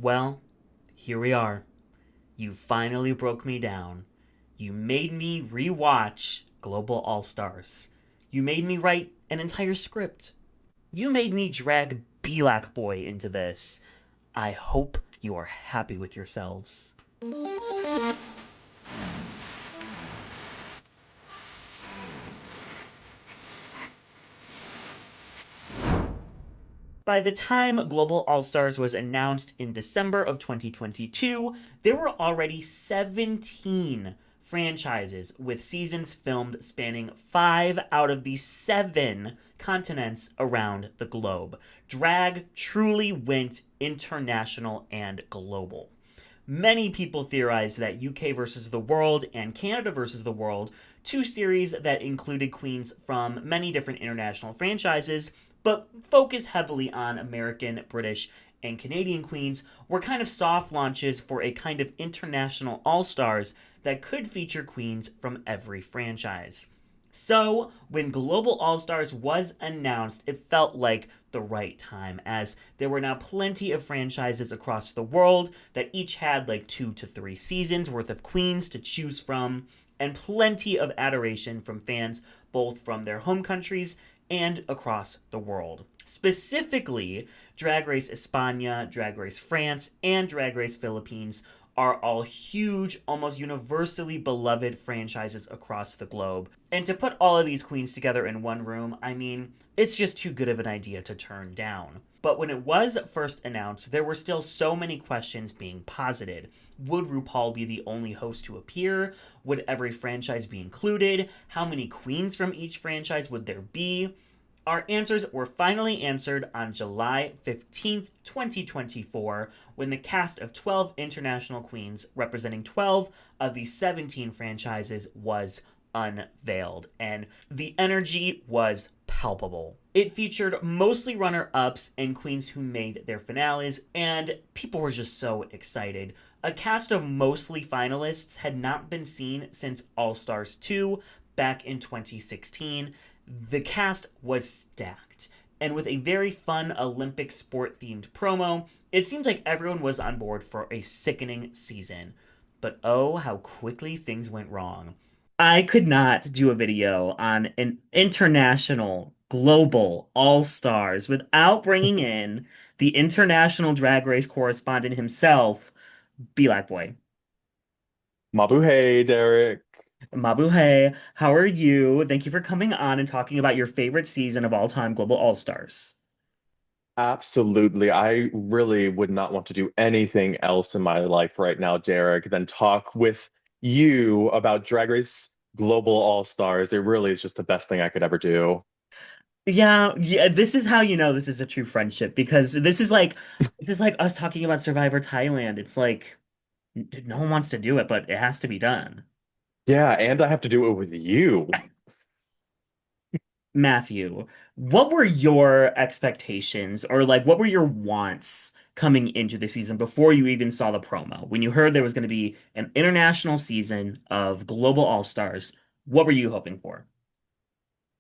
Well, here we are. You finally broke me down. You made me rewatch Global All Stars. You made me write an entire script. You made me drag Black Boy into this. I hope you are happy with yourselves. By the time Global All Stars was announced in December of 2022, there were already 17 franchises with seasons filmed spanning 5 out of the 7 continents around the globe. Drag truly went international and global. Many people theorized that UK versus the World and Canada versus the World, two series that included queens from many different international franchises, but focus heavily on American, British, and Canadian queens, were kind of soft launches for a kind of international all stars that could feature queens from every franchise. So, when Global All Stars was announced, it felt like the right time, as there were now plenty of franchises across the world that each had like 2 to 3 seasons worth of queens to choose from, and plenty of adoration from fans both from their home countries and across the world. Specifically, Drag Race España, Drag Race France, and Drag Race Philippines are all huge, almost universally beloved franchises across the globe. And to put all of these queens together in one room, I mean, it's just too good of an idea to turn down. But when it was first announced, there were still so many questions being posited. Would RuPaul be the only host to appear? Would every franchise be included? How many queens from each franchise would there be? Our answers were finally answered on July 15th, 2024, when the cast of 12 international queens representing 12 of the 17 franchises was unveiled, and the energy was palpable. It featured mostly runner ups and queens who made their finales, and people were just so excited. A cast of mostly finalists had not been seen since All Stars 2 back in 2016. The cast was stacked, and with a very fun Olympic sport themed promo, it seemed like everyone was on board for a sickening season. But oh, how quickly things went wrong. I could not do a video on an international, global all stars without bringing in the international drag race correspondent himself, Black Boy. Mabuhay, Derek. Mabuhay, how are you? Thank you for coming on and talking about your favorite season of all time, Global All Stars. Absolutely. I really would not want to do anything else in my life right now, Derek, than talk with you about Drag Race Global All-Stars. It really is just the best thing I could ever do. Yeah, this is how you know this is a true friendship because this is like us talking about Survivor Thailand. It's like no one wants to do it, but it has to be done. Yeah, and I have to do it with you. Matthew, what were your expectations or like what were your wants coming into the season before you even saw the promo? When you heard there was going to be an international season of Global All-Stars, what were you hoping for?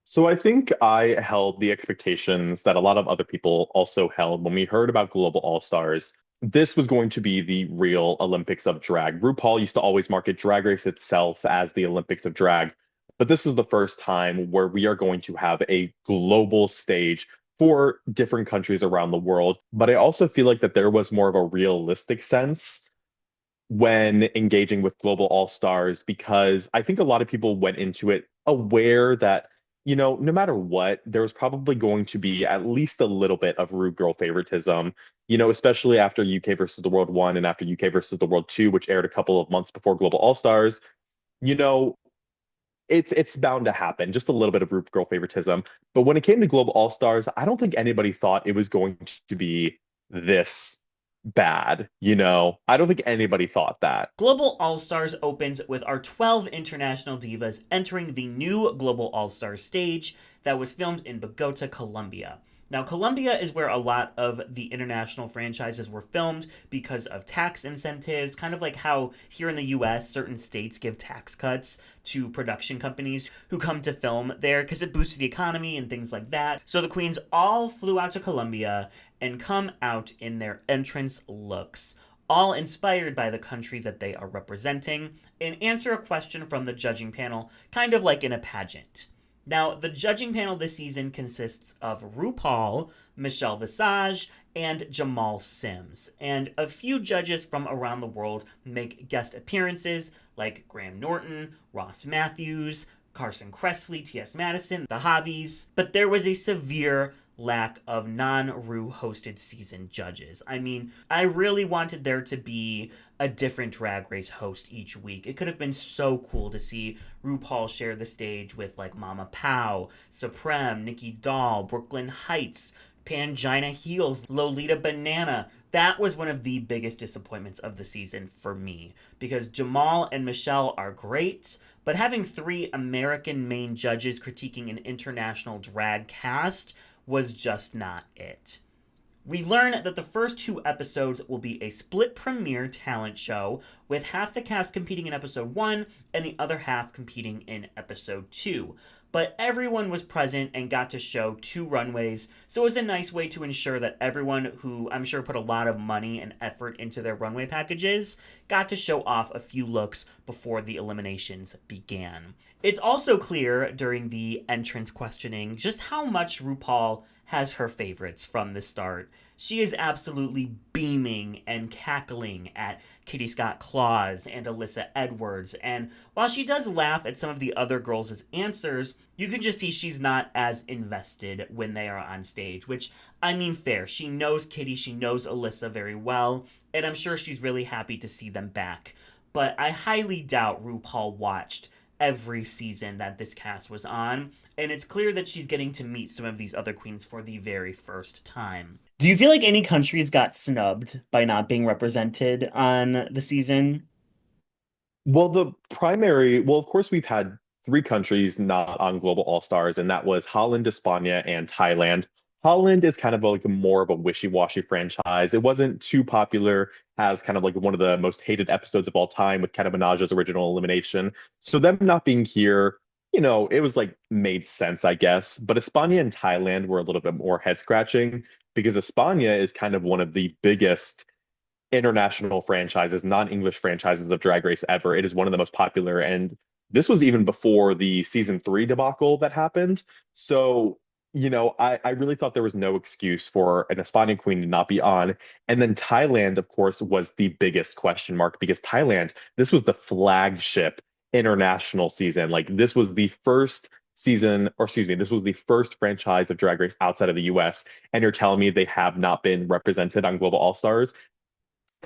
So I think I held the expectations that a lot of other people also held when we heard about Global All-Stars. This was going to be the real Olympics of drag. RuPaul used to always market Drag Race itself as the Olympics of drag, but this is the first time where we are going to have a global stage for different countries around the world. But I also feel like that there was more of a realistic sense when engaging with Global All Stars because I think a lot of people went into it aware that, no matter what, there was probably going to be at least a little bit of rude girl favoritism, especially after UK versus the World 1 and after UK versus the World 2, which aired a couple of months before Global All Stars. You know, it's bound to happen, just a little bit of rude girl favoritism. But when it came to Global All Stars, I don't think anybody thought it was going to be this bad. I don't think anybody thought that. Global All Stars opens with our 12 international divas entering the new Global All Stars stage that was filmed in Bogota, Colombia. Now, Colombia is where a lot of the international franchises were filmed because of tax incentives, kind of like how here in the US, certain states give tax cuts to production companies who come to film there because it boosts the economy and things like that. So the queens all flew out to Colombia and come out in their entrance looks, all inspired by the country that they are representing, and answer a question from the judging panel, kind of like in a pageant. Now, the judging panel this season consists of RuPaul, Michelle Visage, and Jamal Sims, and a few judges from around the world make guest appearances like Graham Norton, Ross Matthews, Carson Kressley, T.S. Madison, the Javis, but there was a severe lack of non-Ru hosted season judges. I mean, I really wanted there to be a different Drag Race host each week. It could have been so cool to see RuPaul share the stage with like Mama Pow, Supreme, Nikki Doll, Brooklyn Heights, Pangina Heels, Lolita Banana. That was one of the biggest disappointments of the season for me, because Jamal and Michelle are great, but having three American main judges critiquing an international drag cast was just not it. We learn that the first two episodes will be a split premiere talent show, with half the cast competing in episode 1 and the other half competing in episode 2. But everyone was present and got to show two runways, so it was a nice way to ensure that everyone who I'm sure put a lot of money and effort into their runway packages got to show off a few looks before the eliminations began. It's also clear during the entrance questioning just how much RuPaul has her favorites from the start. She is absolutely beaming and cackling at Kitty Scott Klaus and Alyssa Edwards, and while she does laugh at some of the other girls' answers, you can just see she's not as invested when they are on stage, which, I mean, fair. She knows Kitty, she knows Alyssa very well, and I'm sure she's really happy to see them back. But I highly doubt RuPaul watched every season that this cast was on, and it's clear that she's getting to meet some of these other queens for the very first time. Do you feel like any countries got snubbed by not being represented on the season? Well, of course, we've had three countries not on Global All Stars, and that was Holland, España, and Thailand. Holland is kind of like more of a wishy-washy franchise. It wasn't too popular, has kind of like one of the most hated episodes of all time with Kenna Minaj's original elimination. So them not being here, it was like made sense, I guess. But España and Thailand were a little bit more head-scratching because España is kind of one of the biggest international franchises, non-English franchises of Drag Race ever. It is one of the most popular, and this was even before the season 3 debacle that happened. So, I really thought there was no excuse for an Espanian queen to not be on. And then Thailand, of course, was the biggest question mark because Thailand, this was the flagship international season. Like this was the first season, or excuse me, this was the first franchise of Drag Race outside of the US. And you're telling me they have not been represented on Global All Stars?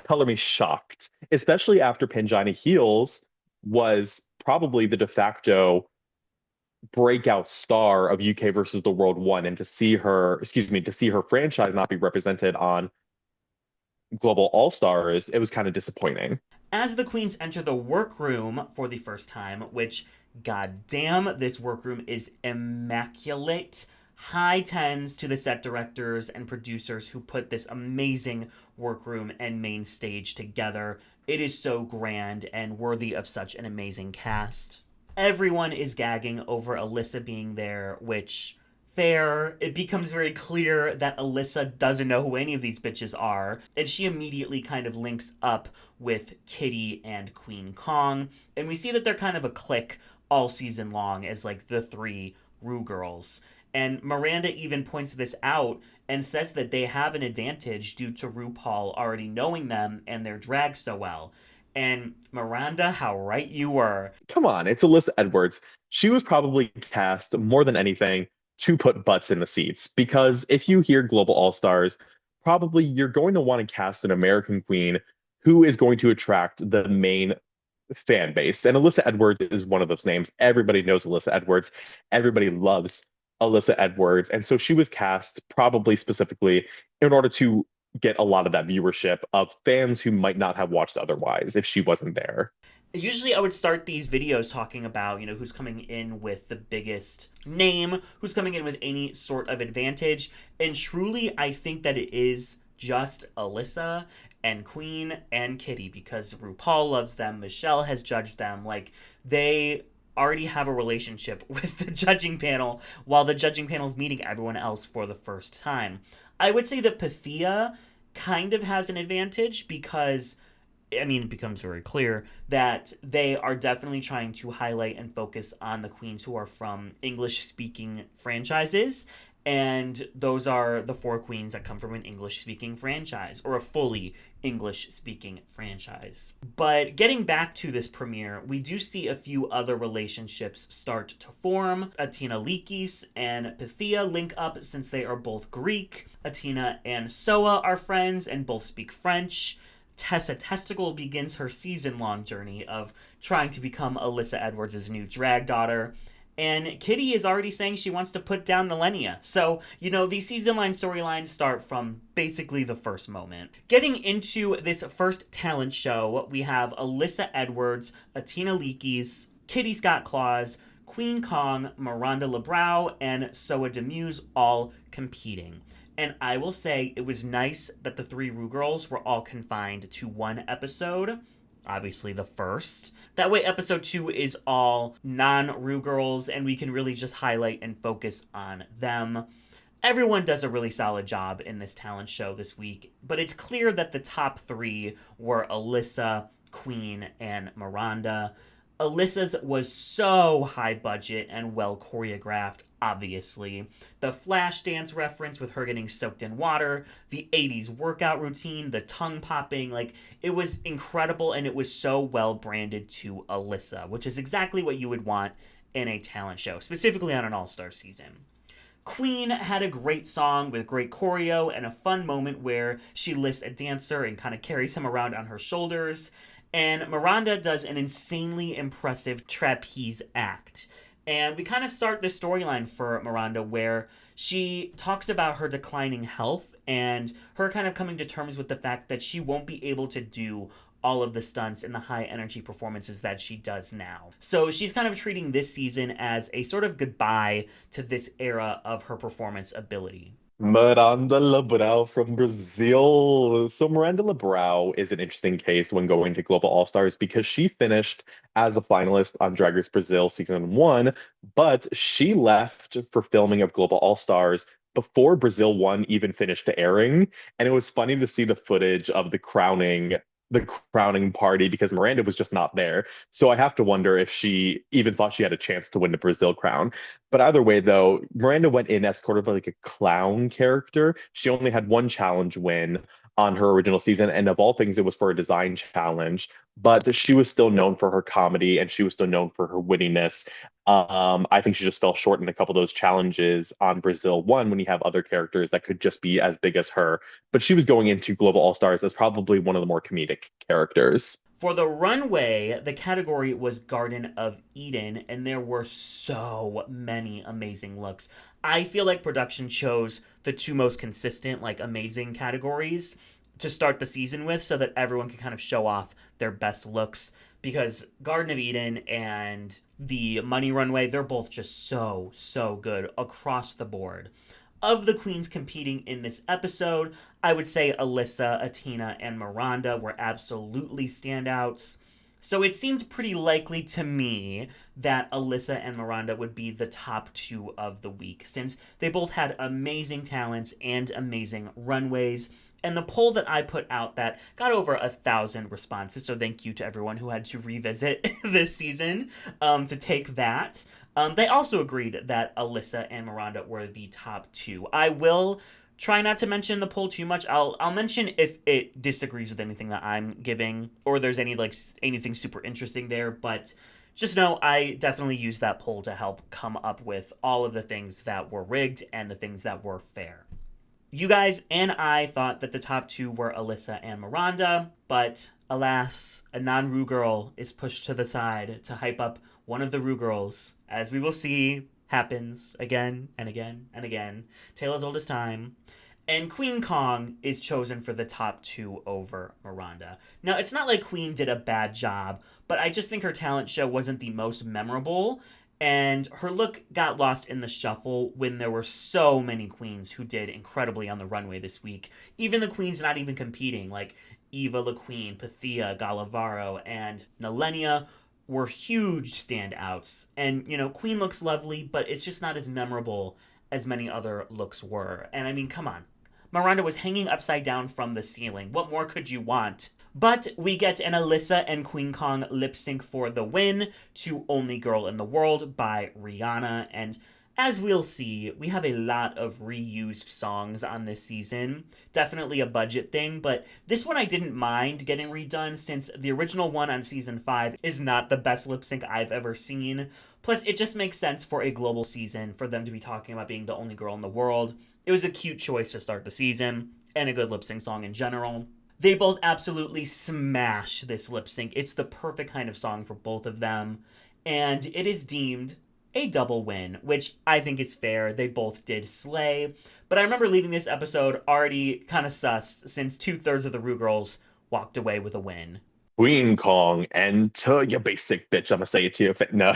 Color me shocked, especially after Pangina Heels was probably the de facto breakout star of UK versus the World One, and to see her franchise not be represented on Global All Stars, it was kind of disappointing. As the queens enter the workroom for the first time, which, goddamn, this workroom is immaculate. High tens to the set directors and producers who put this amazing workroom and main stage together. It is so grand and worthy of such an amazing cast. Everyone is gagging over Alyssa being there, which, fair. It becomes very clear that Alyssa doesn't know who any of these bitches are, and she immediately kind of links up with Kitty and Kween Kong, and we see that they're kind of a clique all season long as like the three Ru girls. And Miranda even points this out and says that they have an advantage due to RuPaul already knowing them and their drag so well. And Miranda, how right you were. Come on, it's Alyssa Edwards. She was probably cast more than anything to put butts in the seats because if you hear Global All Stars, probably you're going to want to cast an American queen who is going to attract the main fan base. And Alyssa Edwards is one of those names. Everybody knows Alyssa Edwards. Everybody loves Alyssa Edwards. And so she was cast probably specifically in order to get a lot of that viewership of fans who might not have watched otherwise if she wasn't there. Usually I would start these videos talking about, who's coming in with the biggest name, who's coming in with any sort of advantage. And truly, I think that it is just Alyssa and Queen and Kitty because RuPaul loves them. Michelle has judged them. Like, they already have a relationship with the judging panel while the judging panel is meeting everyone else for the first time. I would say that Pythia kind of has an advantage because it becomes very clear that they are definitely trying to highlight and focus on the queens who are from English speaking franchises. And those are the four queens that come from an English speaking franchise or a fully English speaking franchise. But getting back to this premiere, we do see a few other relationships start to form. Atina Likis and Pythia link up since they are both Greek. Atina and Soa are friends and both speak French. Tessa Testicle begins her season-long journey of trying to become Alyssa Edwards' new drag daughter. And Kitty is already saying she wants to put down Nehellenia. So, these season-line storylines start from basically the first moment. Getting into this first talent show, we have Alyssa Edwards, Atina Likis, Kitty Scott Klaus, Kween Kong, Miranda Lebrau, and Soa Demuse all competing. And I will say it was nice that the three Rue girls were all confined to one episode. Obviously, the first. That way, episode 2 is all non-Rue girls, and we can really just highlight and focus on them. Everyone does a really solid job in this talent show this week, but it's clear that the top 3 were Alyssa, Kween, and Miranda. Alyssa's was so high budget and well choreographed, obviously. The flash dance reference with her getting soaked in water, the 80s workout routine, the tongue popping, it was incredible, and it was so well branded to Alyssa, which is exactly what you would want in a talent show, specifically on an all-star season. Kween had a great song with great choreo and a fun moment where she lifts a dancer and kind of carries him around on her shoulders. And Miranda does an insanely impressive trapeze act. And we kind of start the storyline for Miranda where she talks about her declining health and her kind of coming to terms with the fact that she won't be able to do all of the stunts and the high energy performances that she does now. So she's kind of treating this season as a sort of goodbye to this era of her performance ability. Miranda Lebrau from Brazil. So Miranda Lebrau is an interesting case when going to Global All Stars because she finished as a finalist on Drag Race Brazil season 1, but she left for filming of Global All Stars before Brazil 1 even finished airing. And it was funny to see the footage of the crowning party because Miranda was just not there. So I have to wonder if she even thought she had a chance to win the Brazil crown. But either way, though, Miranda went in as sort of like a clown character. She only had one challenge win on her original season, and of all things, it was for a design challenge. But she was still known for her comedy, and she was still known for her wittiness. I think she just fell short in a couple of those challenges on Brazil 1 when you have other characters that could just be as big as her. But she was going into Global All Stars as probably one of the more comedic characters. For the runway, the category was Garden of Eden, and there were so many amazing looks. I feel like production chose the two most consistent, amazing categories to start the season with so that everyone could kind of show off their best looks. Because Garden of Eden and the Money Runway, they're both just so, so good across the board. Of the queens competing in this episode, I would say Alyssa, Atina, and Miranda were absolutely standouts. So it seemed pretty likely to me that Alyssa and Miranda would be the top 2 of the week, since they both had amazing talents and amazing runways. And the poll that I put out that got over 1,000 responses, so thank you to everyone who had to revisit this season to take that. They also agreed that Alyssa and Miranda were the top 2. I will try not to mention the poll too much. I'll mention if it disagrees with anything that I'm giving or there's anything super interesting there, but just know I definitely used that poll to help come up with all of the things that were rigged and the things that were fair. You guys and I thought that the top 2 were Alyssa and Miranda, but alas, a non-Rue girl is pushed to the side to hype up one of the Rue girls, as we will see happens again and again and again. Tale as old as time. And Kween Kong is chosen for the top 2 over Miranda. Now, it's not like Kween did a bad job, but I just think her talent show wasn't the most memorable, and her look got lost in the shuffle when there were so many queens who did incredibly on the runway this week. Even the queens not even competing, like Eva LaQueen, Pythia, Gala Varo, and Nehellenia, were huge standouts. And, Queen looks lovely, but it's just not as memorable as many other looks were. And come on. Miranda was hanging upside down from the ceiling. What more could you want? But we get an Alyssa and Kween Kong lip sync for the win to Only Girl in the World by Rihanna. And as we'll see, we have a lot of reused songs on this season. Definitely a budget thing, but this one I didn't mind getting redone since the original one on season 5 is not the best lip sync I've ever seen. Plus, it just makes sense for a global season for them to be talking about being the only girl in the world. It was a cute choice to start the season, and a good lip sync song in general. They both absolutely smash this lip sync. It's the perfect kind of song for both of them, and it is deemed a double win, which I think is fair. They both did slay. But I remember leaving this episode already kind of sus since 2/3 of the Rue girls walked away with a win. Queen Kong, enter you basic bitch. I'm gonna say it to you. No.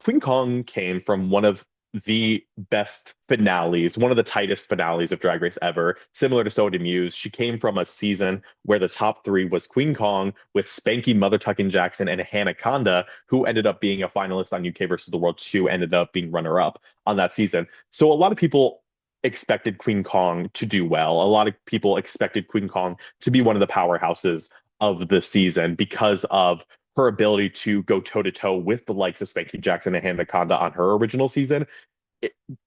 Queen Kong came from one of the best finales, one of the tightest finales of Drag Race ever. Similar to So Muse, she came from a season where the top three was Queen Kong with Spanky, Mother Tucking Jackson, and Hannah Conda, who ended up being a finalist on UK versus the World 2, ended up being runner-up on that season. So a lot of people expected Queen Kong to do well. A lot of people expected Queen Kong to be one of the powerhouses of the season because of her ability to go toe to toe with the likes of Spanky Jackson and Hannah Conda on her original season.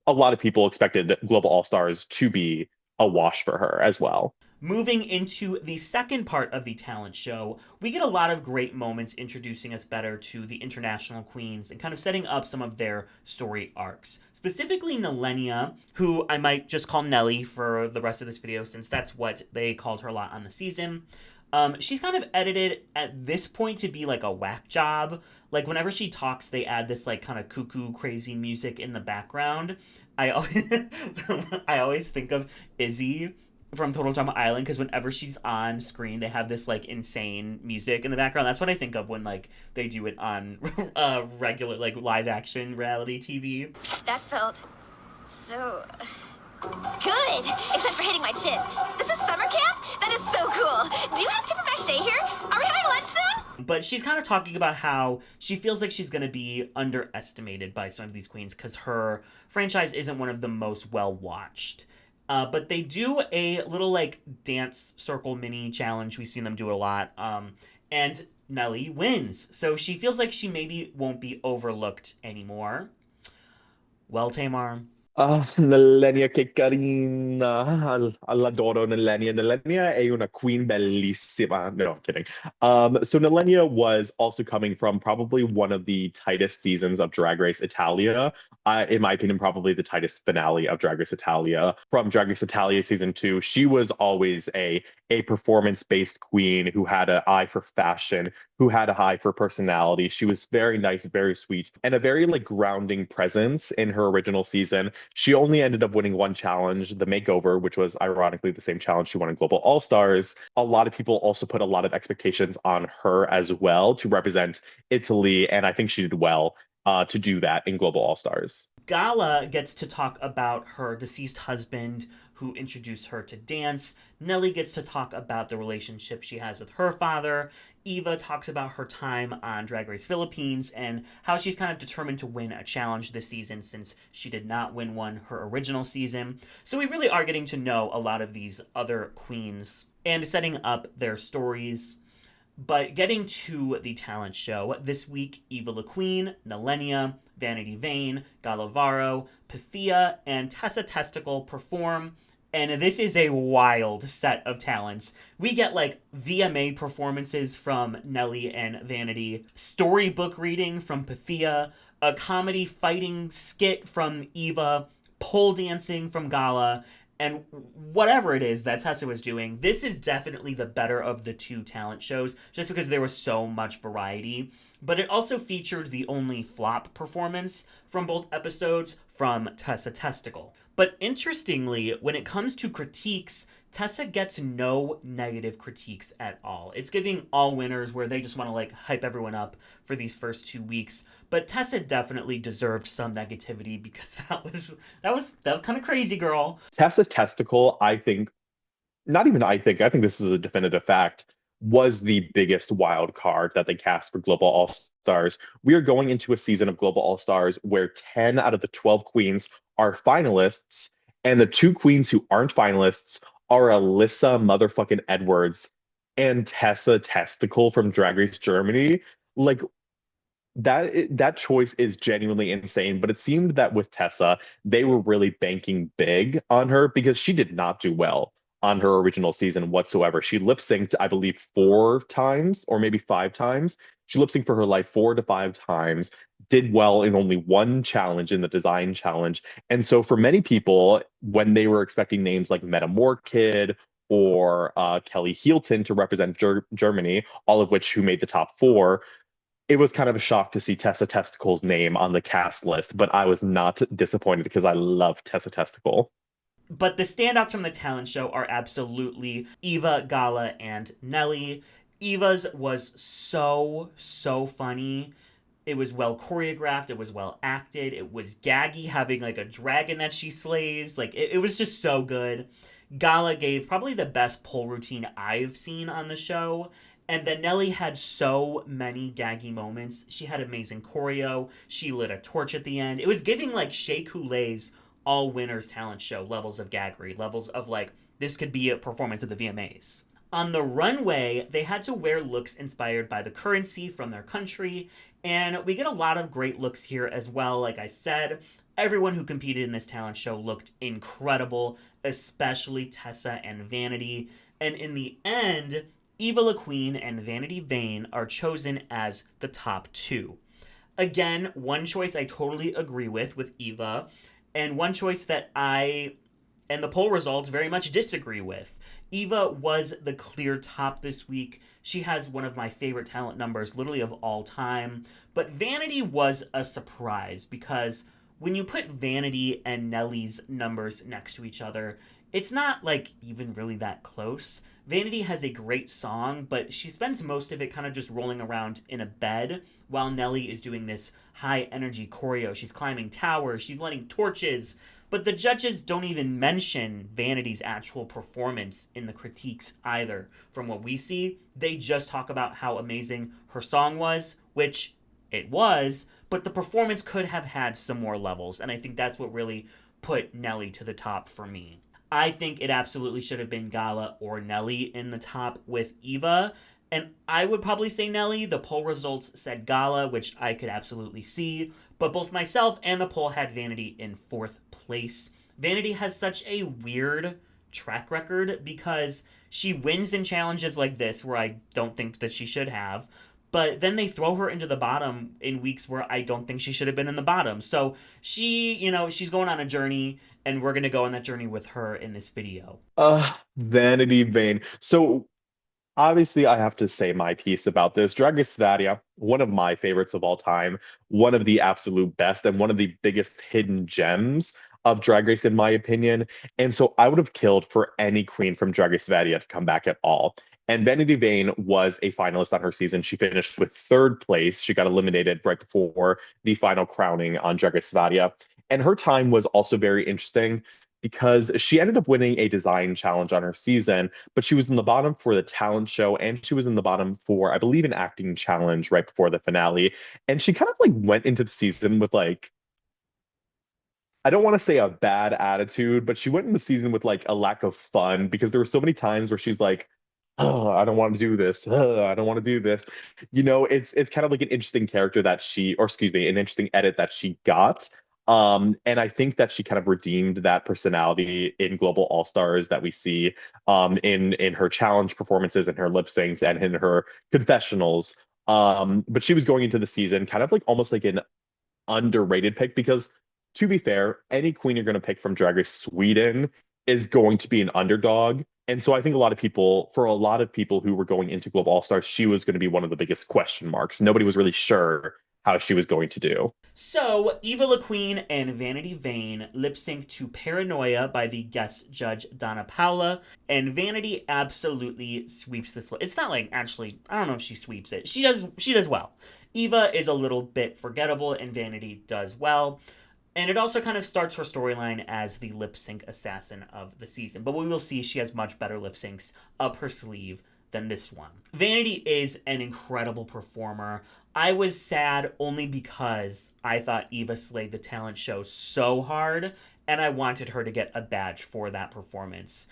A lot of people expected Global All Stars to be a wash for her as well. Moving into the second part of the talent show, we get a lot of great moments introducing us better to the international queens and kind of setting up some of their story arcs. Specifically, Nehellenia, who I might just call Nelly for the rest of this video since that's what they called her a lot on the season. She's kind of edited at this point to be like a whack job. Like whenever she talks, they add this like kind of cuckoo crazy music in the background. I always, I always think of Izzy from Total Drama Island because whenever she's on screen, they have this like insane music in the background. That's what I think of when like they do it on regular like live action reality TV. That felt so good, except for hitting my chin. This is summer camp? That is so cool. Do you have paper mache here? Are we having lunch soon? But she's kind of talking about how she feels like she's going to be underestimated by some of these queens because her franchise isn't one of the most well-watched. But they do a little like dance circle mini challenge. We've seen them do it a lot. And Nelly wins. So she feels like she maybe won't be overlooked anymore. Well, Tamar. Nehellenia, che carina. All'adoro Nehellenia. Nehellenia è una queen bellissima. No, I'm kidding. So Nehellenia was also coming from probably one of the tightest seasons of Drag Race Italia. In my opinion, probably the tightest finale of Drag Race Italia. From Drag Race Italia season 2, she was always a performance-based queen who had an eye for fashion, who had a eye for personality. She was very nice, very sweet, and a very like grounding presence in her original season. She only ended up winning one challenge, the makeover, which was ironically the same challenge she won in Global All Stars. A lot of people also put a lot of expectations on her as well to represent Italy, and I think she did well to do that in Global All Stars. Gala gets to talk about her deceased husband who introduced her to dance. Nelly gets to talk about the relationship she has with her father. Eva talks about her time on Drag Race Philippines and how she's kind of determined to win a challenge this season since she did not win one her original season. So we really are getting to know a lot of these other queens and setting up their stories. But getting to the talent show, this week, Eva La Queen, Nehellenia, Vanity Vain, Gala Varo, Pythia, and Tessa Testicle perform. And this is a wild set of talents. We get like VMA performances from Nelly and Vanity, storybook reading from Pythia, a comedy fighting skit from Eva, pole dancing from Gala, and whatever it is that Tessa was doing, this is definitely the better of the two talent shows, just because there was so much variety. But it also featured the only flop performance from both episodes from Tessa Testicle. But interestingly, when it comes to critiques, Tessa gets no negative critiques at all. It's giving all winners where they just want to like hype everyone up for these first 2 weeks. But Tessa definitely deserved some negativity because that was kind of crazy, girl. Tessa's Testicle, I think, not even I think this is a definitive fact, was the biggest wild card that they cast for Global All Stars. We are going into a season of Global All Stars where 10 out of the 12 queens are finalists, And the two queens who aren't finalists are Alyssa motherfucking Edwards and Tessa Testicle from Drag Race Germany. Like, that choice is genuinely insane, but it seemed that with Tessa, they were really banking big on her because she did not do well on her original season whatsoever. She lip synced, I believe, 4 times or maybe 5 times. She lip synced for her life 4 to 5 times, did well in only one challenge in the design challenge. And so for many people, when they were expecting names like Meta Kid or Kelly Hilton to represent Germany, all of which who made the top 4, it was kind of a shock to see Tessa Testicle's name on the cast list, but I was not disappointed because I love Tessa Testicle. But the standouts from the talent show are absolutely Eva, Gala, and Nelly. Eva's was so funny. It was well choreographed. It was well acted. It was gaggy, having like a dragon that she slays. Like, it was just so good. Gala gave probably the best pole routine I've seen on the show. And then Nelly had so many gaggy moments. She had amazing choreo. She lit a torch at the end. It was giving like Shea Coulee's All Winners talent show levels of gaggery, levels of like, this could be a performance at the VMAs. On the runway, they had to wear looks inspired by the currency from their country, and we get a lot of great looks here as well. Like I said, everyone who competed in this talent show looked incredible, especially Tessa and Vanity. And in the end, Eva La Queen and Vanity Vain are chosen as the top 2. Again, one choice I totally agree with Eva, and one choice that I and the poll results very much disagree with. Eva was the clear top this week. She has one of my favorite talent numbers, literally of all time. But Vanity was a surprise because when you put Vanity and Nelly's numbers next to each other, it's not like even really that close. Vanity has a great song, but she spends most of it kind of just rolling around in a bed while Nelly is doing this high energy choreo. She's climbing towers, she's lighting torches, but the judges don't even mention Vanity's actual performance in the critiques either. From what we see, they just talk about how amazing her song was, which it was, but the performance could have had some more levels, and I think that's what really put Nelly to the top for me. I think it absolutely should have been Gala or Nelly in the top with Eva. And I would probably say Nelly. The poll results said Gala, which I could absolutely see. But both myself and the poll had Vanity in 4th place. Vanity has such a weird track record because she wins in challenges like this where I don't think that she should have. But then they throw her into the bottom in weeks where I don't think she should have been in the bottom. So she's going on a journey, and we're going to go on that journey with her in this video. Vanity Vain. So obviously, I have to say my piece about this. Drag Race Svadia, one of my favorites of all time, one of the absolute best, and one of the biggest hidden gems of Drag Race, in my opinion. And so I would have killed for any queen from Drag Race Svadia to come back at all. And Vanity Vain was a finalist on her season. She finished with 3rd place. She got eliminated right before the final crowning on Drag Race Svadia. And her time was also very interesting because she ended up winning a design challenge on her season, but she was in the bottom for the talent show and she was in the bottom for, I believe, an acting challenge right before the finale. And she kind of like went into the season with like, I don't want to say a bad attitude, but she went in the season with like a lack of fun because there were so many times where she's like, oh, I don't want to do this. I don't want to do this. It's kind of like an interesting character that she, or excuse me, an interesting edit that she got. And I think that she kind of redeemed that personality in Global All Stars that we see in her challenge performances and her lip syncs and in her confessionals. But she was going into the season kind of like almost like an underrated pick because, to be fair, any queen you're going to pick from Drag Race Sweden is going to be an underdog. And so I think for a lot of people who were going into Global All Stars, she was going to be one of the biggest question marks. Nobody was really sure how she was going to do. So, Eva La Queen and Vanity Vain lip sync to Paranoia by the guest judge Donna Paula, and Vanity absolutely sweeps this. It's not like, actually, I don't know if she sweeps it. She does well. Eva is a little bit forgettable, and Vanity does well. And it also kind of starts her storyline as the lip sync assassin of the season. But we will see she has much better lip syncs up her sleeve than this one. Vanity is an incredible performer. I was sad only because I thought Eva slayed the talent show so hard, and I wanted her to get a badge for that performance.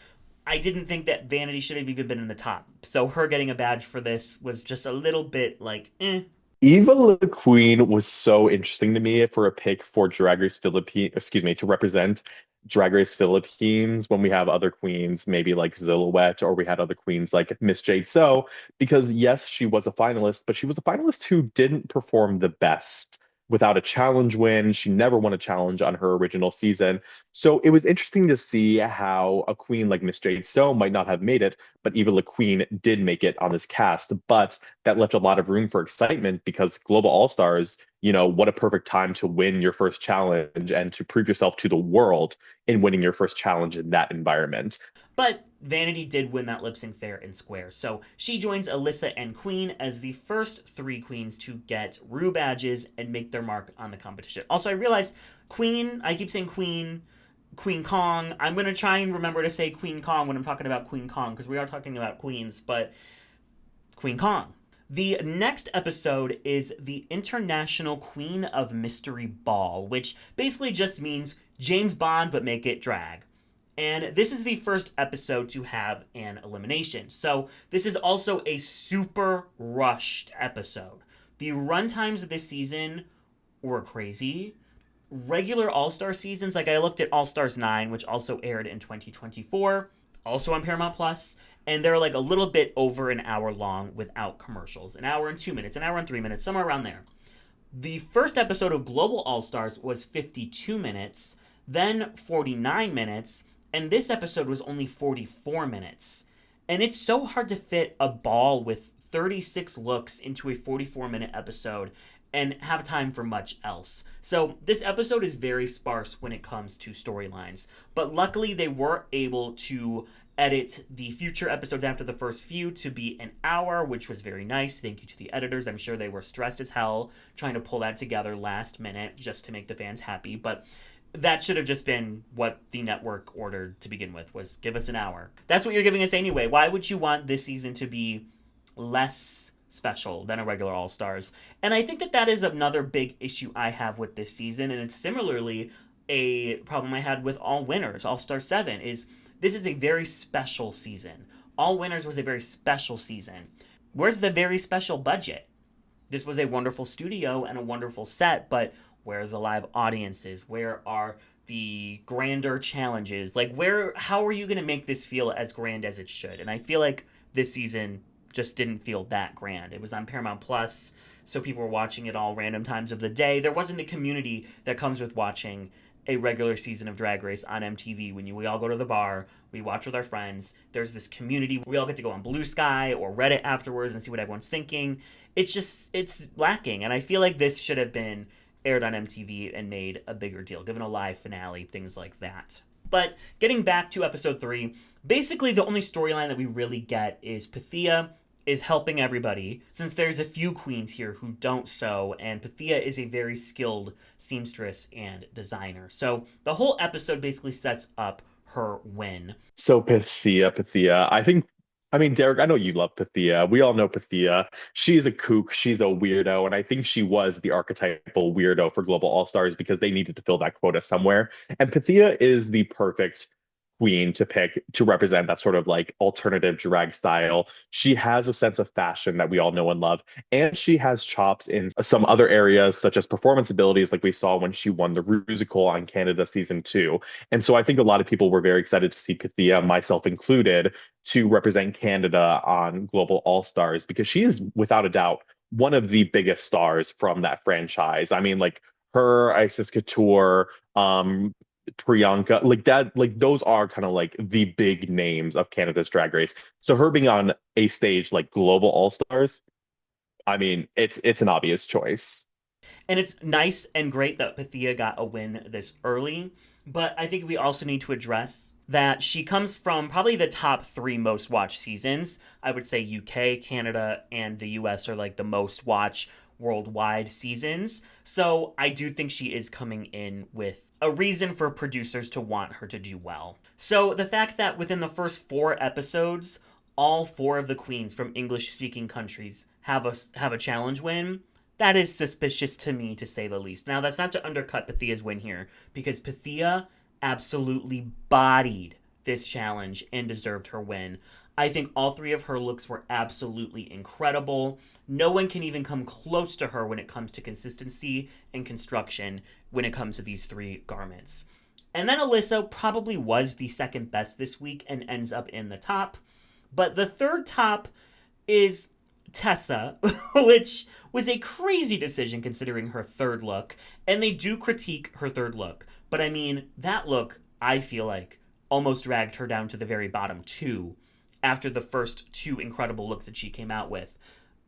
I didn't think that Vanity should have even been in the top, so her getting a badge for this was just a little bit like, eh. Eva Le Queen was so interesting to me for a pick for Drag Race Philippines, excuse me, to represent Drag Race Philippines when we have other queens, maybe like Silhouette, or we had other queens like Miss Jade So, because yes, she was a finalist, but she was a finalist who didn't perform the best without a challenge win. She never won a challenge on her original season. So it was interesting to see how a queen like Miss Jade So might not have made it, but Eva Le Queen did make it on this cast. But that left a lot of room for excitement because Global All Stars, what a perfect time to win your first challenge and to prove yourself to the world in winning your first challenge in that environment. But Vanity did win that lip sync fair and square, so she joins Alyssa and Queen as the first three queens to get Ru badges and make their mark on the competition. Also, I realized Queen, I keep saying Kween Kong. I'm going to try and remember to say Kween Kong when I'm talking about Kween Kong, because we are talking about queens, but Kween Kong. The next episode is the International Queen of Mystery Ball, which basically just means James Bond, but make it drag. And this is the first episode to have an elimination. So this is also a super rushed episode. The runtimes of this season were crazy. Regular All-Star seasons, like I looked at All-Stars 9, which also aired in 2024, also on Paramount Plus, and they're like a little bit over an hour long without commercials. An hour and 2 minutes, an hour and 3 minutes, somewhere around there. The first episode of Global All-Stars was 52 minutes, then 49 minutes, and this episode was only 44 minutes. And it's so hard to fit a ball with 36 looks into a 44-minute episode and have time for much else. So this episode is very sparse when it comes to storylines. But luckily they were able to edit the future episodes after the first few to be an hour, which was very nice. Thank you to the editors. I'm sure they were stressed as hell trying to pull that together last minute just to make the fans happy. But that should have just been what the network ordered to begin with, was give us an hour. That's what you're giving us anyway. Why would you want this season to be less special than a regular All-Stars? And I think that that is another big issue I have with this season, and it's similarly a problem I had with All Winners, All-Star 7, is this is a very special season. All Winners was a very special season. Where's the very special budget? This was a wonderful studio and a wonderful set, but where are the live audiences? Where are the grander challenges? Like, how are you going to make this feel as grand as it should? And I feel like this season just didn't feel that grand. It was on Paramount Plus, so people were watching it all random times of the day. There wasn't the community that comes with watching a regular season of Drag Race on MTV. When we all go to the bar, we watch with our friends. There's this community. We all get to go on Blue Sky or Reddit afterwards and see what everyone's thinking. It's lacking. And I feel like this should have been aired on MTV and made a bigger deal, given a live finale, things like that. But getting back to episode 3, basically the only storyline that we really get is Pythia is helping everybody, since there's a few queens here who don't sew, and Pythia is a very skilled seamstress and designer. So the whole episode basically sets up her win. So Pythia, Derek, I know you love Pythia. We all know Pythia. She's a kook. She's a weirdo. And I think she was the archetypal weirdo for Global All Stars because they needed to fill that quota somewhere. And Pythia is the perfect queen to pick to represent that sort of like alternative drag style. She has a sense of fashion that we all know and love, and she has chops in some other areas such as performance abilities, like we saw when she won the musical on Canada season 2. And so I think a lot of people were very excited to see Pythia, myself included, to represent Canada on Global All Stars because she is without a doubt one of the biggest stars from that franchise. I mean, like her, Isis Couture, Priyanka, like that, like those are kind of like the big names of Canada's Drag Race. So her being on a stage like Global All Stars, I mean, it's an obvious choice. And it's nice and great that Pythia got a win this early, but I think we also need to address that she comes from probably the top 3 most watched seasons. I would say UK, Canada, and the US are like the most watched worldwide seasons. So I do think she is coming in with a reason for producers to want her to do well. So the fact that within the first 4 episodes, all 4 of the queens from English-speaking countries have a challenge win, that is suspicious to me, to say the least. Now, that's not to undercut Pythia's win here, because Pythia absolutely bodied this challenge and deserved her win. I think all three of her looks were absolutely incredible. No one can even come close to her when it comes to consistency and construction when it comes to these three garments. And then Alyssa probably was the second best this week and ends up in the top. But the third top is Tessa, which was a crazy decision considering her third look. And they do critique her third look. But I mean, that look, I feel like, almost dragged her down to the very bottom two after the first two incredible looks that she came out with.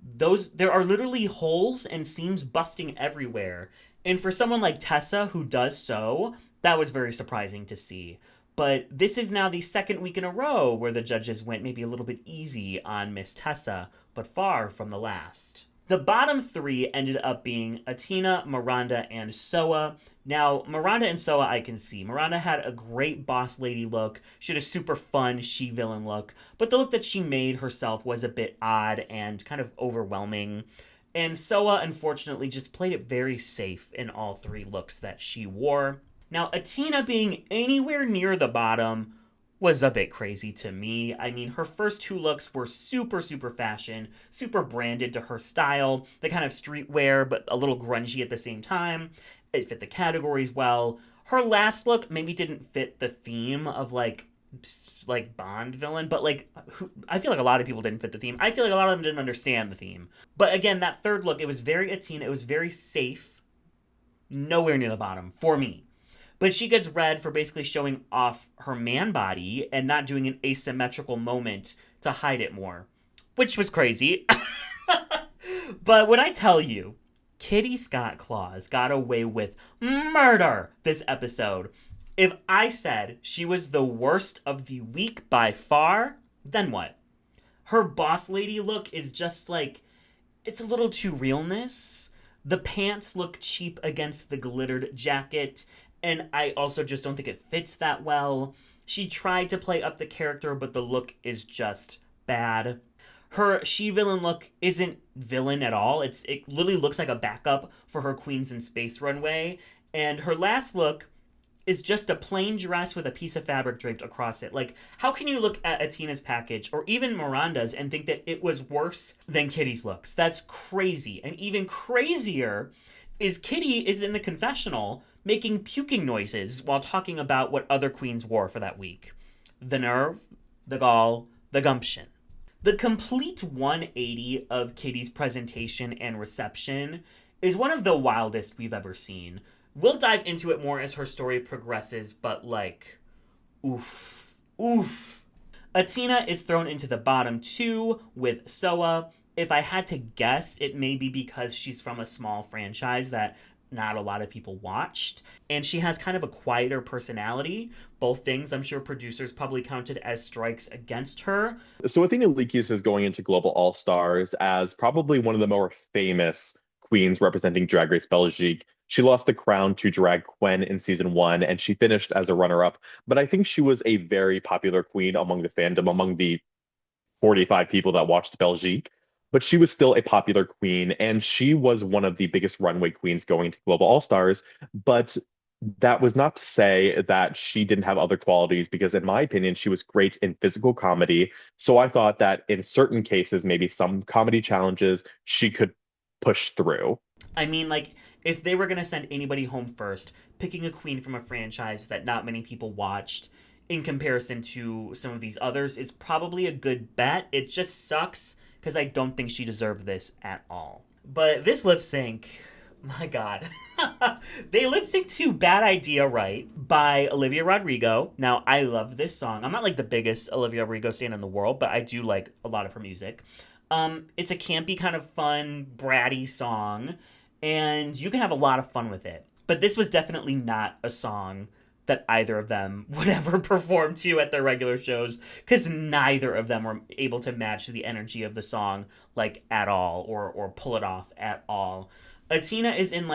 There are literally holes and seams busting everywhere. And for someone like Tessa who does so, that was very surprising to see. But this is now the second week in a row where the judges went maybe a little bit easy on Miss Tessa, but far from the last. The bottom three ended up being Atina, Miranda, and Soa. Now, Miranda and Soa I can see. Miranda had a great boss lady look. She had a super fun she-villain look. But the look that she made herself was a bit odd and kind of overwhelming. And Soa, unfortunately, just played it very safe in all three looks that she wore. Now, Atina being anywhere near the bottom was a bit crazy to me. I mean, her first two looks were super, super fashion, super branded to her style, the kind of streetwear, but a little grungy at the same time. It fit the categories well. Her last look maybe didn't fit the theme of, like Bond villain, but, I feel like a lot of people didn't fit the theme. I feel like a lot of them didn't understand the theme. But again, that third look, it was very Atina, it was very safe, nowhere near the bottom, for me. But she gets red for basically showing off her man body and not doing an asymmetrical moment to hide it more, which was crazy. But when I tell you, Kitty Scott Klaus got away with murder this episode. If I said she was the worst of the week by far, then what? Her boss lady look is just it's a little too realness. The pants look cheap against the glittered jacket. And I also just don't think it fits that well. She tried to play up the character, but the look is just bad. Her she-villain look isn't villain at all. It literally looks like a backup for her Queens in Space runway. And her last look is just a plain dress with a piece of fabric draped across it. How can you look at Atina's package, or even Miranda's, and think that it was worse than Kitty's looks? That's crazy. And even crazier is Kitty is in the confessional making puking noises while talking about what other queens wore for that week. The nerve, the gall, the gumption. The complete 180 of Kitty's presentation and reception is one of the wildest we've ever seen. We'll dive into it more as her story progresses, but oof. Atina is thrown into the bottom two with Soa. If I had to guess, it may be because she's from a small franchise that not a lot of people watched, and she has kind of a quieter personality. Both things I'm sure producers probably counted as strikes against her. So Athena Likius is going into Global All Stars as probably one of the more famous queens representing Drag Race Belgique. She lost the crown to Drag Queen in season 1, and she finished as a runner-up. But I think she was a very popular queen among the fandom, among the 45 people that watched Belgique. But she was still a popular queen, and she was one of the biggest runway queens going to Global All Stars. But that was not to say that she didn't have other qualities, because in my opinion, she was great in physical comedy. So I thought that in certain cases, maybe some comedy challenges, she could push through. I mean, if they were going to send anybody home first, picking a queen from a franchise that not many people watched in comparison to some of these others is probably a good bet. It just sucks because I don't think she deserved this at all. But this lip sync, my God. They lip synced to Bad Idea Right by Olivia Rodrigo. Now, I love this song. I'm not the biggest Olivia Rodrigo fan in the world, but I do like a lot of her music. It's a campy, kind of fun, bratty song, and you can have a lot of fun with it. But this was definitely not a song that either of them would ever perform to at their regular shows, because neither of them were able to match the energy of the song at all, or pull it off at all. Atina is in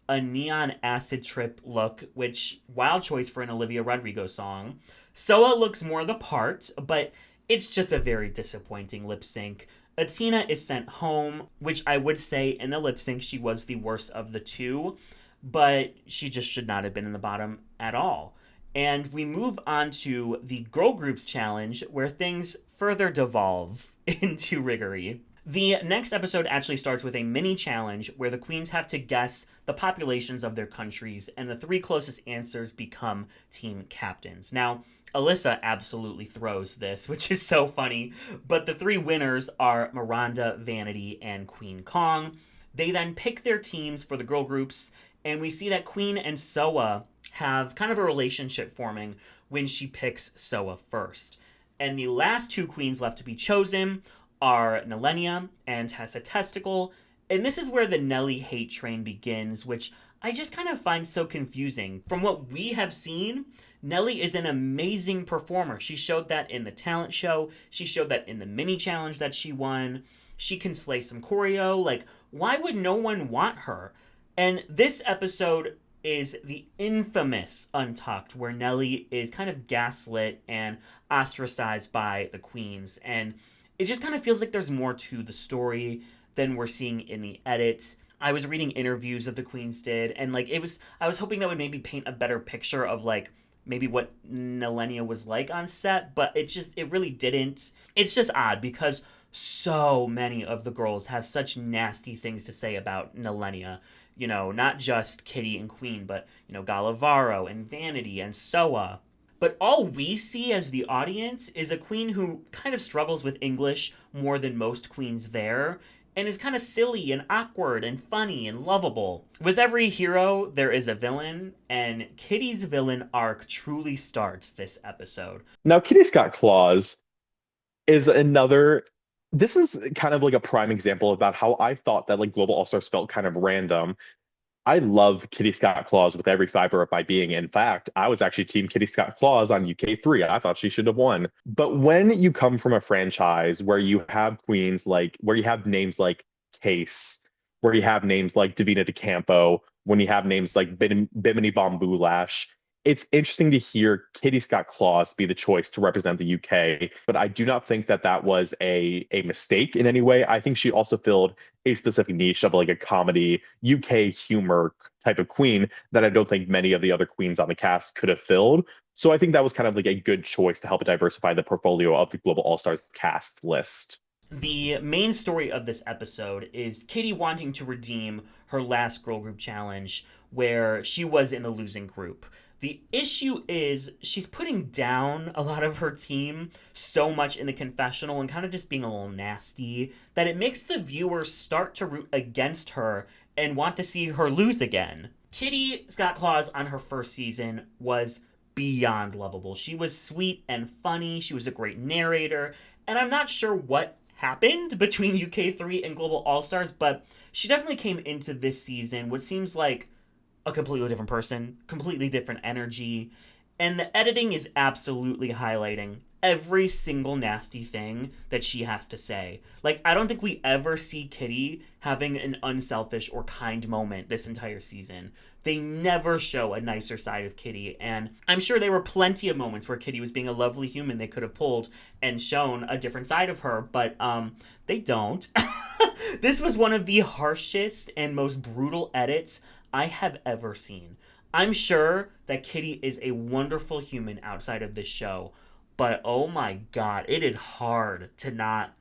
a neon acid trip look, which wild choice for an Olivia Rodrigo song. Soa looks more the part, but it's just a very disappointing lip sync. Atina is sent home, which I would say in the lip sync she was the worst of the two, but she just should not have been in the bottom at all. And we move on to the girl groups challenge, where things further devolve into Riggory. The next episode actually starts with a mini challenge where the queens have to guess the populations of their countries, and the three closest answers become team captains. Now, Alyssa absolutely throws this, which is so funny, but the three winners are Miranda, Vanity, and Kween Kong. They then pick their teams for the girl groups, and we see that Queen and Soa have kind of a relationship forming when she picks Soa first. And the last two queens left to be chosen are Nehellenia and Tessa Testicle, and this is where the Nelly hate train begins, which I just kind of find so confusing. From what we have seen, Nelly is an amazing performer. She showed that in the talent show. She showed that in the mini challenge that she won. She can slay some choreo. Like, why would no one want her? And this episode is the infamous Untucked, where Nelly is kind of gaslit and ostracized by the queens. And it just kind of feels like there's more to the story than we're seeing in the edits. I was reading interviews that the queens did, and like I was hoping that would maybe paint a better picture of like maybe what Nehellenia was like on set, but it really didn't. It's just odd because so many of the girls have such nasty things to say about Nehellenia. You know, not just Kitty and Queen, but, you know, Gala Varo and Vanity and Soa. But all we see as the audience is a queen who kind of struggles with English more than most queens there, and is kind of silly and awkward and funny and lovable. With every hero, there is a villain, and Kitty's villain arc truly starts this episode. Now, Kitty Scott Klaus is another. This is kind of like a prime example about how I thought that like Global All Stars felt kind of random. I love Kitty Scott Claus with every fiber of my being. In fact, I was actually Team Kitty Scott Claus on UK3. I thought she should have won. But when you come from a franchise where you have queens like, where you have names like Case, where you have names like Davina DeCampo, when you have names like Bimini Bamboo Lash, it's interesting to hear Kitty Scott Claus be the choice to represent the UK, but I do not think that that was a mistake in any way. I think she also filled a specific niche of like a comedy UK humor type of queen that I don't think many of the other queens on the cast could have filled. So I think that was kind of like a good choice to help diversify the portfolio of the Global All Stars cast list. The main story of this episode is Kitty wanting to redeem her last girl group challenge where she was in the losing group. The issue is she's putting down a lot of her team so much in the confessional and kind of just being a little nasty that it makes the viewers start to root against her and want to see her lose again. Kitty Scott Claus on her first season was beyond lovable. She was sweet and funny. She was a great narrator. And I'm not sure what happened between UK3 and Global All Stars, but she definitely came into this season what seems like a completely different person, completely different energy, and the editing is absolutely highlighting every single nasty thing that she has to say. Like, I don't think we ever see Kitty having an unselfish or kind moment this entire season. They never show a nicer side of Kitty, and I'm sure there were plenty of moments where Kitty was being a lovely human they could have pulled and shown a different side of her, but they don't. This was one of the harshest and most brutal edits I have ever seen. I'm sure that Kitty is a wonderful human outside of this show, but oh my god, it is hard to not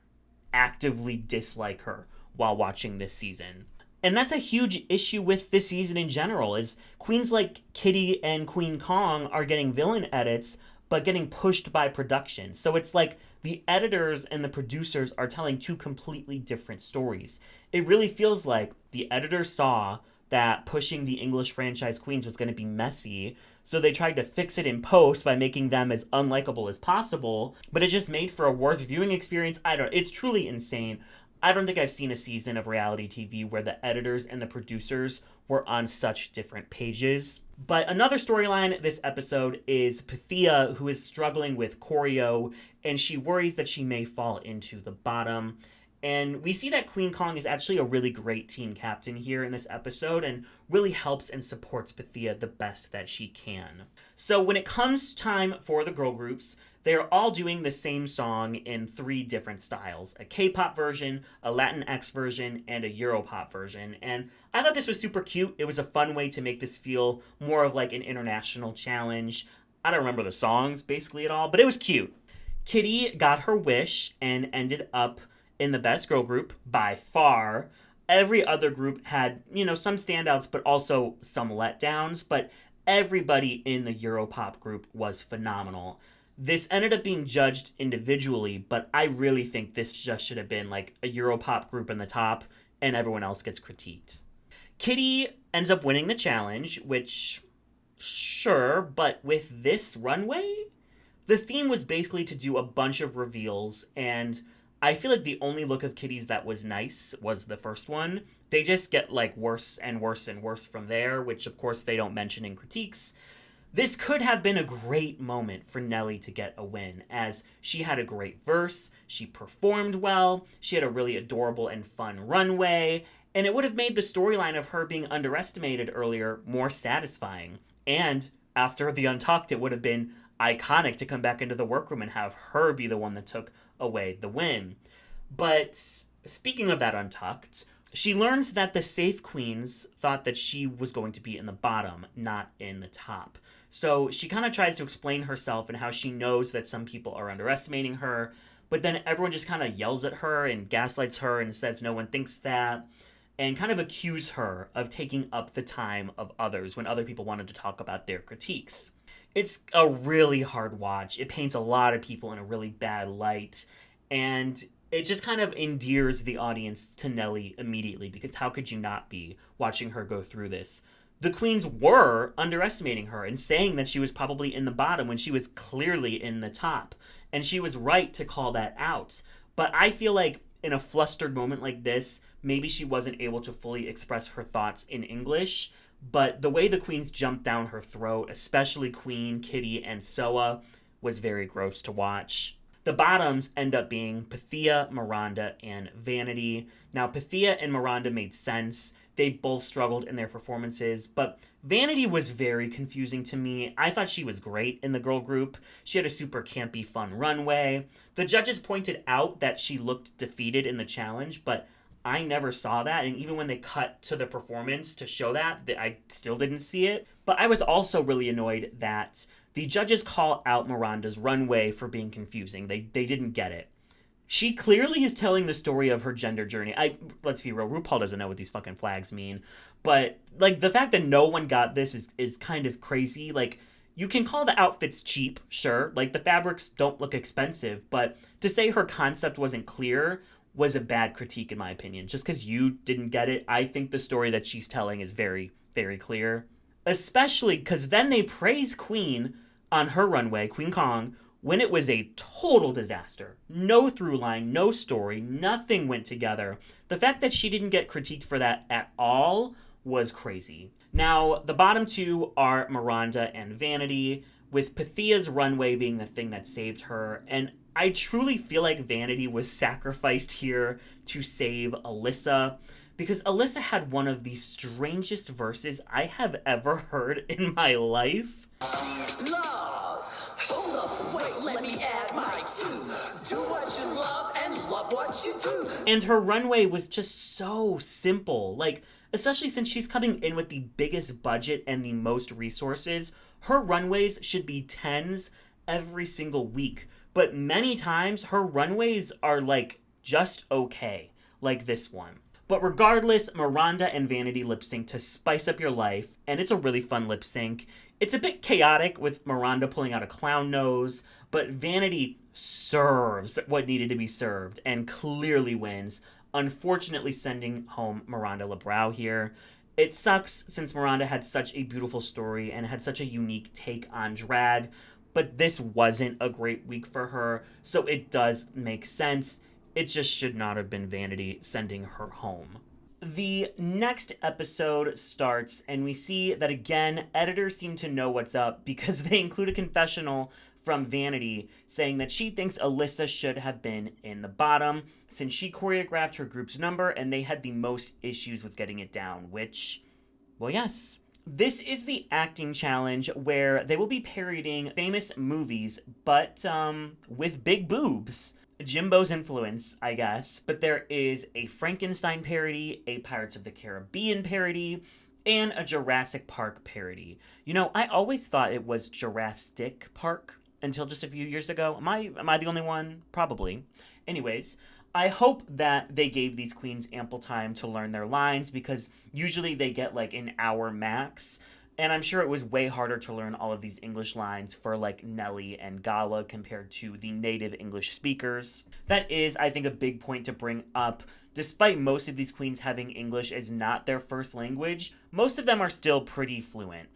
actively dislike her while watching this season. And that's a huge issue with this season in general, is queens like Kitty and Kween Kong are getting villain edits, but getting pushed by production. So it's like the editors and the producers are telling two completely different stories. It really feels like the editors saw that pushing the English franchise queens was going to be messy, so they tried to fix it in post by making them as unlikable as possible, but it just made for a worse viewing experience. It's truly insane. I don't think I've seen a season of reality TV where the editors and the producers were on such different pages. But another storyline this episode is Pythia, who is struggling with choreo, and she worries that she may fall into the bottom. And we see that Kween Kong is actually a really great team captain here in this episode and really helps and supports Pythia the best that she can. So when it comes time for the girl groups, they're all doing the same song in 3 different styles: a K-pop version, a Latinx version, and a Europop version. And I thought this was super cute. It was a fun way to make this feel more of like an international challenge. I don't remember the songs basically at all, but it was cute. Kitty got her wish and ended up in the best girl group by far. Every other group had, some standouts, but also some letdowns, but everybody in the Europop group was phenomenal. This ended up being judged individually, but I really think this just should have been like a Europop group in the top and everyone else gets critiqued. Kitty ends up winning the challenge, which, sure, but with this runway, the theme was basically to do a bunch of reveals, and I feel like the only look of Kitty's that was nice was the first one. They just get like worse and worse and worse from there, which of course they don't mention in critiques. This could have been a great moment for Nelly to get a win, as she had a great verse, she performed well, she had a really adorable and fun runway, and it would have made the storyline of her being underestimated earlier more satisfying. And after the Untucked, it would have been iconic to come back into the workroom and have her be the one that took away the win. But speaking of that Untucked, she learns that the safe queens thought that she was going to be in the bottom, not in the top. So she kind of tries to explain herself and how she knows that some people are underestimating her, but then everyone just kind of yells at her and gaslights her and says no one thinks that, and kind of accuse her of taking up the time of others when other people wanted to talk about their critiques. It's a really hard watch. It paints a lot of people in a really bad light, and it just kind of endears the audience to Nelly immediately, because how could you not be watching her go through this? The queens were underestimating her and saying that she was probably in the bottom when she was clearly in the top. And she was right to call that out. But I feel like in a flustered moment like this, maybe she wasn't able to fully express her thoughts in English. But the way the queens jumped down her throat, especially Queen, Kitty, and Soa, was very gross to watch. The bottoms end up being Pythia, Miranda, and Vanity. Now, Pythia and Miranda made sense. They both struggled in their performances, but Vanity was very confusing to me. I thought she was great in the girl group. She had a super campy, fun runway. The judges pointed out that she looked defeated in the challenge, but I never saw that, and even when they cut to the performance to show that, I still didn't see it. But I was also really annoyed that the judges call out Miranda's runway for being confusing. They didn't get it. She clearly is telling the story of her gender journey. Let's be real, RuPaul doesn't know what these fucking flags mean. But, like, the fact that no one got this is kind of crazy. Like, you can call the outfits cheap, sure. Like, the fabrics don't look expensive. But to say her concept wasn't clear was a bad critique, in my opinion. Just because you didn't get it, I think the story that she's telling is very, very clear. Especially because then they praise Queen on her runway, Kween Kong, when it was a total disaster. No through line, no story, nothing went together. The fact that she didn't get critiqued for that at all was crazy. Now, the bottom two are Miranda and Vanity, with Pythia's runway being the thing that saved her, and I truly feel like Vanity was sacrificed here to save Alyssa, because Alyssa had one of the strangest verses I have ever heard in my life. Love! Hold up, wait, let me add my two. Do what you love and love what you do. And her runway was just so simple. Like, especially since she's coming in with the biggest budget and the most resources, her runways should be 10s every single week. But many times, her runways are, like, just okay. Like this one. But regardless, Miranda and Vanity lip sync to spice up your life, and it's a really fun lip sync. It's a bit chaotic with Miranda pulling out a clown nose, but Vanity serves what needed to be served and clearly wins, unfortunately sending home Miranda LeBrow here. It sucks since Miranda had such a beautiful story and had such a unique take on drag, but this wasn't a great week for her, so it does make sense. It just should not have been Vanity sending her home. The next episode starts, and we see that again, editors seem to know what's up because they include a confessional from Vanity saying that she thinks Alyssa should have been in the bottom since she choreographed her group's number and they had the most issues with getting it down, which, well, yes. This is the acting challenge where they will be parodying famous movies, but with big boobs. Jimbo's influence, I guess, but there is a Frankenstein parody, a Pirates of the Caribbean parody, and a Jurassic Park parody. You know, I always thought it was Jurassic Park until just a few years ago. Am I the only one? Probably. Anyways, I hope that they gave these queens ample time to learn their lines because usually they get like an hour max. And I'm sure it was way harder to learn all of these English lines for like Nelly and Gala compared to the native English speakers. That is, I think, a big point to bring up. Despite most of these queens having English as not their first language, most of them are still pretty fluent.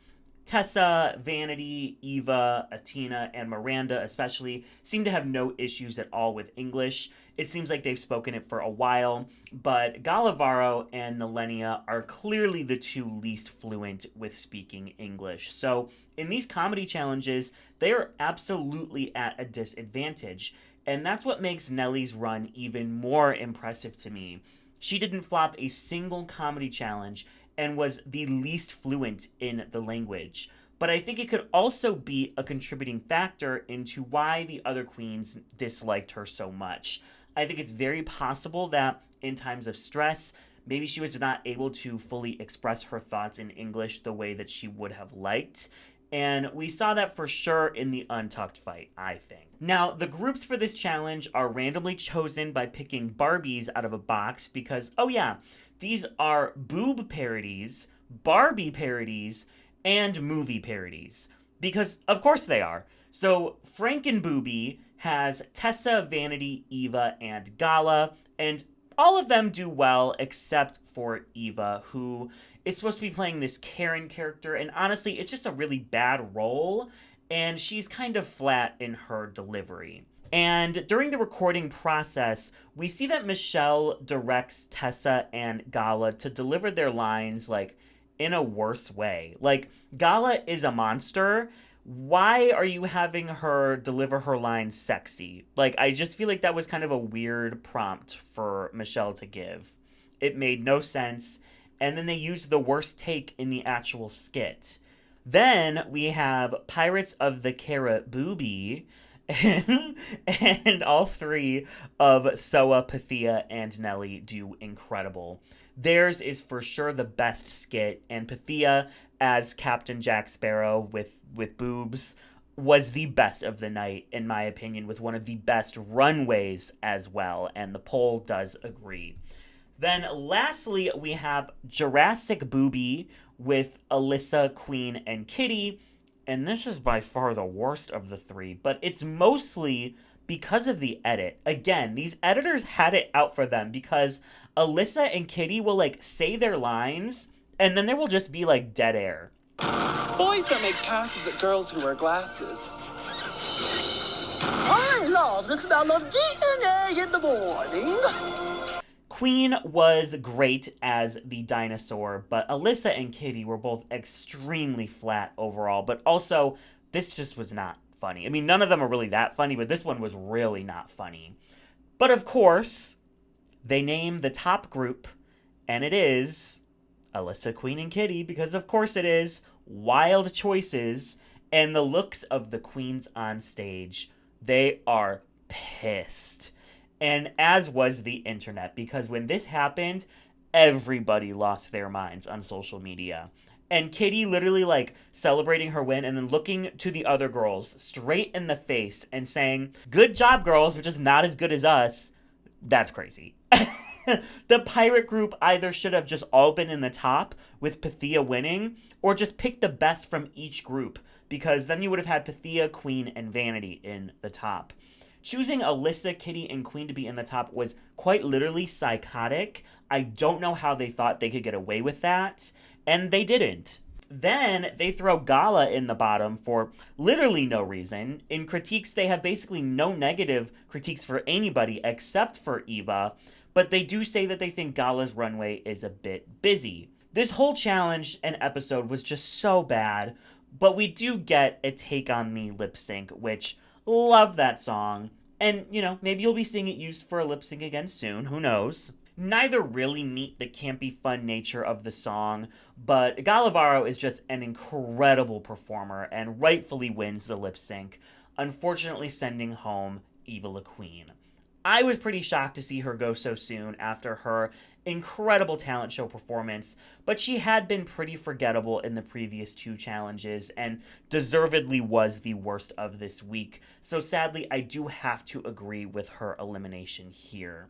Tessa, Vanity, Eva, Atina, and Miranda especially seem to have no issues at all with English. It seems like they've spoken it for a while, but Gala Varo and Nehellenia are clearly the two least fluent with speaking English. So in these comedy challenges, they are absolutely at a disadvantage. And that's what makes Nelly's run even more impressive to me. She didn't flop a single comedy challenge and was the least fluent in the language. But I think it could also be a contributing factor into why the other queens disliked her so much. I think it's very possible that in times of stress, maybe she was not able to fully express her thoughts in English the way that she would have liked. And we saw that for sure in the Untucked fight, I think. Now, the groups for this challenge are randomly chosen by picking Barbies out of a box because, oh yeah, these are boob parodies, Barbie parodies, and movie parodies. Because, of course, they are. So, Frankenbooby has Tessa, Vanity, Eva, and Gala, and all of them do well except for Eva, who is supposed to be playing this Karen character, and honestly, it's just a really bad role, and she's kind of flat in her delivery. And during the recording process, we see that Michelle directs Tessa and Gala to deliver their lines, like, in a worse way. Like, Gala is a monster. Why are you having her deliver her lines sexy? Like, I just feel like that was kind of a weird prompt for Michelle to give. It made no sense. And then they used the worst take in the actual skit. Then we have Pirates of the Caribooby, and all three of Soa, Pythia, and Nelly do incredible. Theirs is for sure the best skit, and Pythia as Captain Jack Sparrow with boobs was the best of the night, in my opinion, with one of the best runways as well, and the poll does agree. Then lastly, we have Jurassic Booby with Alyssa, Queen, and Kitty. And this is by far the worst of the three, but it's mostly because of the edit. Again, these editors had it out for them because Alyssa and Kitty will like say their lines and then there will just be like dead air. Boys don't make passes at girls who wear glasses. I love the smell of DNA in the morning. Queen was great as the dinosaur, but Alyssa and Kitty were both extremely flat overall, but also this just was not funny. I mean, none of them are really that funny, but this one was really not funny. But of course, they name the top group, and it is Alyssa, Queen, and Kitty, because of course it is. Wild choices, and the looks of the queens on stage, they are pissed. And as was the internet, because when this happened, everybody lost their minds on social media. And Kitty literally like celebrating her win and then looking to the other girls straight in the face and saying, "Good job, girls, which is not as good as us." That's crazy. The pirate group either should have just all been in the top with Pythia winning or just pick the best from each group, because then you would have had Pythia, Queen, and Vanity in the top. Choosing Alyssa, Kitty, and Queen to be in the top was quite literally psychotic. I don't know how they thought they could get away with that, and they didn't. Then they throw Gala in the bottom for literally no reason. In critiques, they have basically no negative critiques for anybody except for Eva, but they do say that they think Gala's runway is a bit busy. This whole challenge and episode was just so bad, but we do get a Take On Me lip sync, which, love that song. And, you know, maybe you'll be seeing it used for a lip sync again soon, who knows. Neither really meet the campy fun nature of the song, but Gala Varo is just an incredible performer and rightfully wins the lip sync, unfortunately sending home Eva La Queen. I was pretty shocked to see her go so soon after her incredible talent show performance, but she had been pretty forgettable in the previous 2 challenges and deservedly was the worst of this week. So sadly, I do have to agree with her elimination here.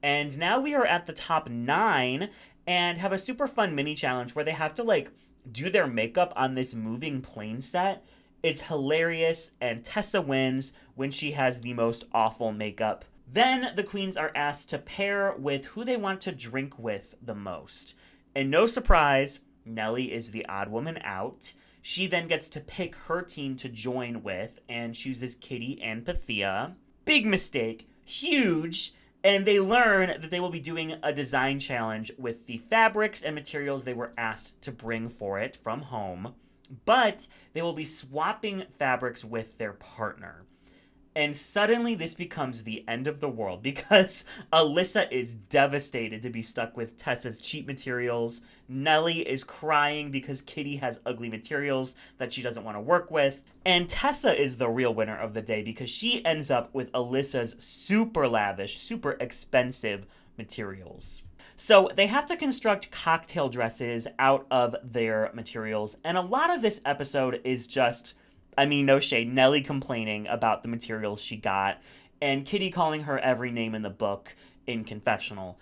And now we are at the top 9 and have a super fun mini challenge where they have to like do their makeup on this moving plane set. It's hilarious, and Tessa wins when she has the most awful makeup. Then the queens are asked to pair with who they want to drink with the most. And no surprise, Nelly is the odd woman out. She then gets to pick her team to join with and chooses Kitty and Pythia. Big mistake, huge. And they learn that they will be doing a design challenge with the fabrics and materials they were asked to bring for it from home. But they will be swapping fabrics with their partner. And suddenly this becomes the end of the world because Alyssa is devastated to be stuck with Tessa's cheap materials. Nelly is crying because Kitty has ugly materials that she doesn't want to work with. And Tessa is the real winner of the day because she ends up with Alyssa's super lavish, super expensive materials. So they have to construct cocktail dresses out of their materials. And a lot of this episode is just, I mean, no shade, Nelly complaining about the materials she got, and Kitty calling her every name in the book in confessional.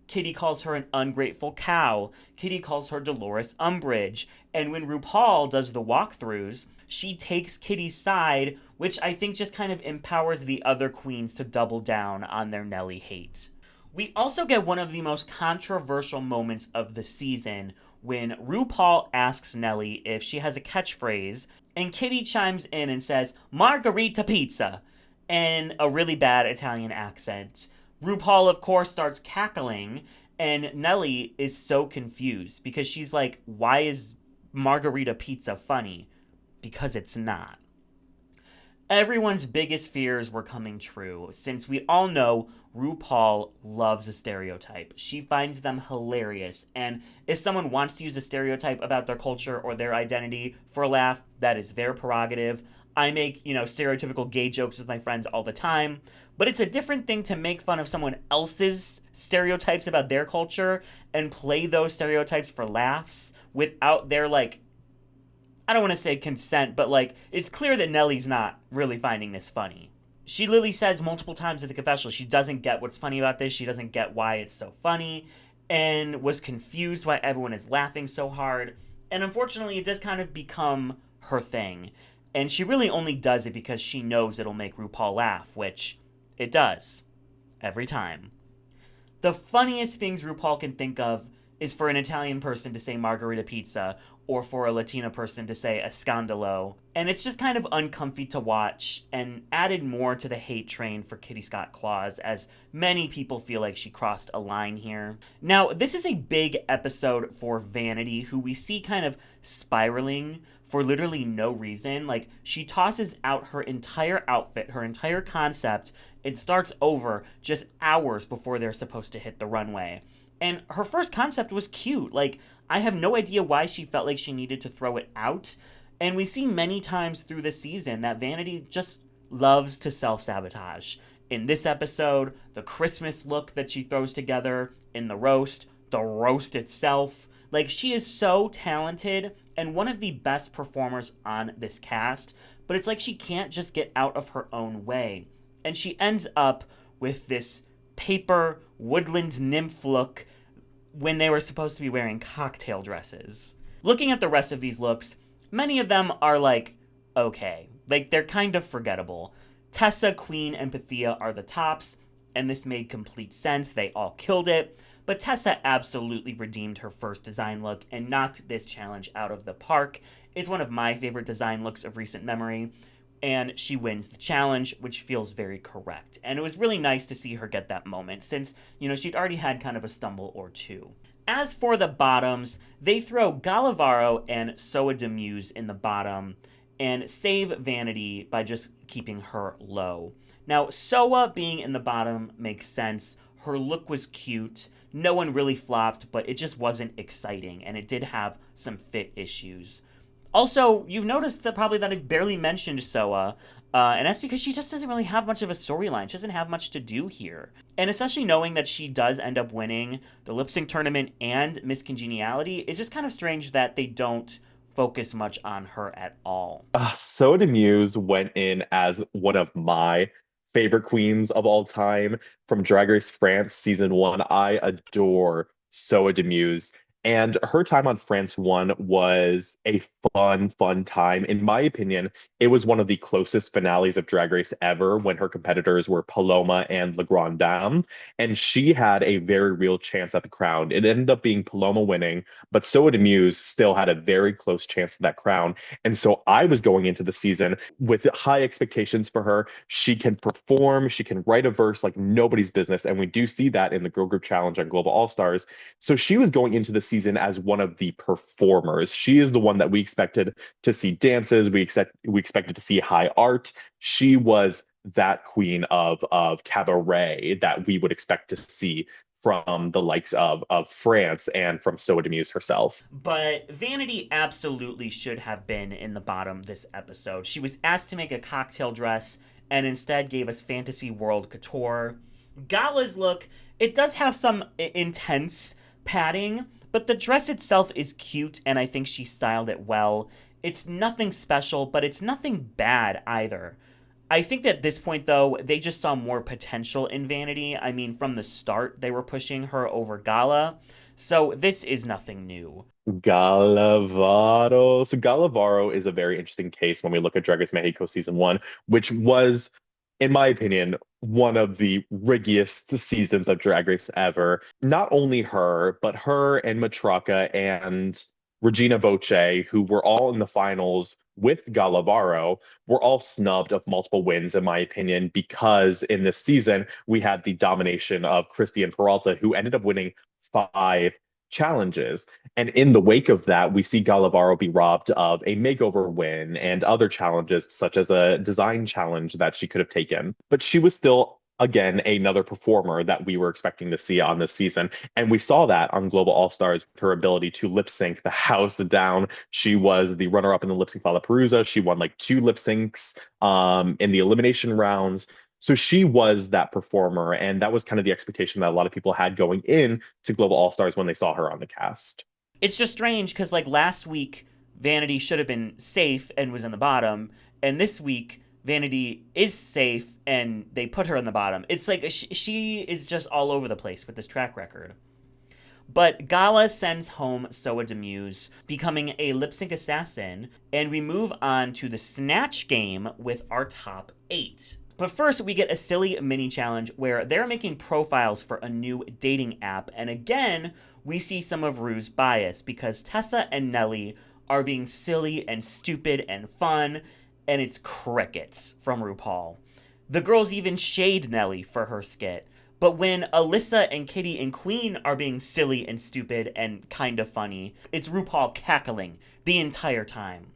Kitty calls her an ungrateful cow. Kitty calls her Dolores Umbridge. And when RuPaul does the walkthroughs, she takes Kitty's side, which I think just kind of empowers the other queens to double down on their Nelly hate. We also get one of the most controversial moments of the season when RuPaul asks Nelly if she has a catchphrase, and Kitty chimes in and says, "Margarita pizza," in a really bad Italian accent. RuPaul, of course, starts cackling, and Nelly is so confused because she's like, why is margarita pizza funny? Because it's not. Everyone's biggest fears were coming true, since we all know RuPaul loves a stereotype. She finds them hilarious, and if someone wants to use a stereotype about their culture or their identity for a laugh, that is their prerogative. I make, stereotypical gay jokes with my friends all the time, but it's a different thing to make fun of someone else's stereotypes about their culture and play those stereotypes for laughs without their, I don't want to say consent, but it's clear that Nelly's not really finding this funny. She literally says multiple times in the confessional she doesn't get what's funny about this, she doesn't get why it's so funny, and was confused why everyone is laughing so hard. And unfortunately, it does kind of become her thing. And she really only does it because she knows it'll make RuPaul laugh, which it does. Every time. The funniest things RuPaul can think of is for an Italian person to say margarita pizza, or for a Latina person to say a scandalo. And it's just kind of uncomfy to watch, and added more to the hate train for Kitty Scott Klaus, as many people feel like she crossed a line here. Now, this is a big episode for Vanity, who we see kind of spiraling for literally no reason. She tosses out her entire outfit, her entire concept, and starts over just hours before they're supposed to hit the runway. And her first concept was cute. I have no idea why she felt like she needed to throw it out. And we see many times through the season that Vanity just loves to self-sabotage. In this episode, the Christmas look that she throws together, in the roast itself. She is so talented and one of the best performers on this cast, but it's like she can't just get out of her own way. And she ends up with this paper woodland nymph look when they were supposed to be wearing cocktail dresses. Looking at the rest of these looks, many of them are okay. They're kind of forgettable. Tessa, Queen, and Pythia are the tops, and this made complete sense. They all killed it. But Tessa absolutely redeemed her first design look and knocked this challenge out of the park. It's one of my favorite design looks of recent memory, and she wins the challenge, which feels very correct. And it was really nice to see her get that moment, since, she'd already had kind of a stumble or two. As for the bottoms, they throw Gala Varo and Soa Demuse in the bottom, and save Vanity by just keeping her low. Now, Soa being in the bottom makes sense. Her look was cute. No one really flopped, but it just wasn't exciting, and it did have some fit issues. Also, you've noticed that probably that I barely mentioned Soa, and that's because she just doesn't really have much of a storyline. She doesn't have much to do here. And especially knowing that she does end up winning the lip sync tournament and Miss Congeniality, it's just kind of strange that they don't focus much on her at all. So Muse went in as one of my favorite queens of all time from Drag Race France season one. I adore Soa Muse. And her time on France 1 was a fun time. In my opinion, it was one of the closest finales of Drag Race ever when her competitors were Paloma and La Grande Dame. And she had a very real chance at the crown. It ended up being Paloma winning, but Soa Muse still had a very close chance at that crown. And so I was going into the season with high expectations for her. She can perform, she can write a verse like nobody's business. And we do see that in the Girl Group Challenge on Global All Stars. So she was going into the season as one of the performers. She is the one that we expected to see dances. We expected to see high art. She was that queen of cabaret that we would expect to see from the likes of France and from Soa Muse herself. But Vanity absolutely should have been in the bottom this episode. She was asked to make a cocktail dress and instead gave us Fantasy World Couture. Gala's look, it does have some intense padding, but the dress itself is cute and I think she styled it well. It's nothing special, but it's nothing bad either. I think that at this point, though, they just saw more potential in Vanity. I mean, from the start, they were pushing her over Gala. So this is nothing new. Gala Varo. So Gala Varo is a very interesting case when we look at Drag Race Mexico season one, which was, in my opinion, one of the riggiest seasons of Drag Race ever. Not only her, but her and Matraka and Regina Voce, who were all in the finals with Gala Varo, were all snubbed of multiple wins, in my opinion, because in this season we had the domination of Christian Peralta, who ended up winning 5 challenges. And in the wake of that, we see Gala Varo be robbed of a makeover win and other challenges, such as a design challenge that she could have taken. But she was still, again, another performer that we were expecting to see on this season. And we saw that on Global All Stars with her ability to lip sync the house down. She was the runner up in the lip sync Lollapalooza. She won like 2 lip syncs in the elimination rounds. So she was that performer, and that was kind of the expectation that a lot of people had going in to Global All Stars when they saw her on the cast. It's just strange because, like, last week, Vanity should have been safe and was in the bottom, and this week, Vanity is safe and they put her in the bottom. It's like she is just all over the place with this track record. But Gala sends home Soa Muse, becoming a lip sync assassin, and we move on to the Snatch game with our top 8. But first, we get a silly mini challenge where they're making profiles for a new dating app, and again, we see some of Ru's bias because Tessa and Nelly are being silly and stupid and fun, and it's crickets from RuPaul. The girls even shade Nelly for her skit. But when Alyssa and Kitty and Queen are being silly and stupid and kind of funny, it's RuPaul cackling the entire time.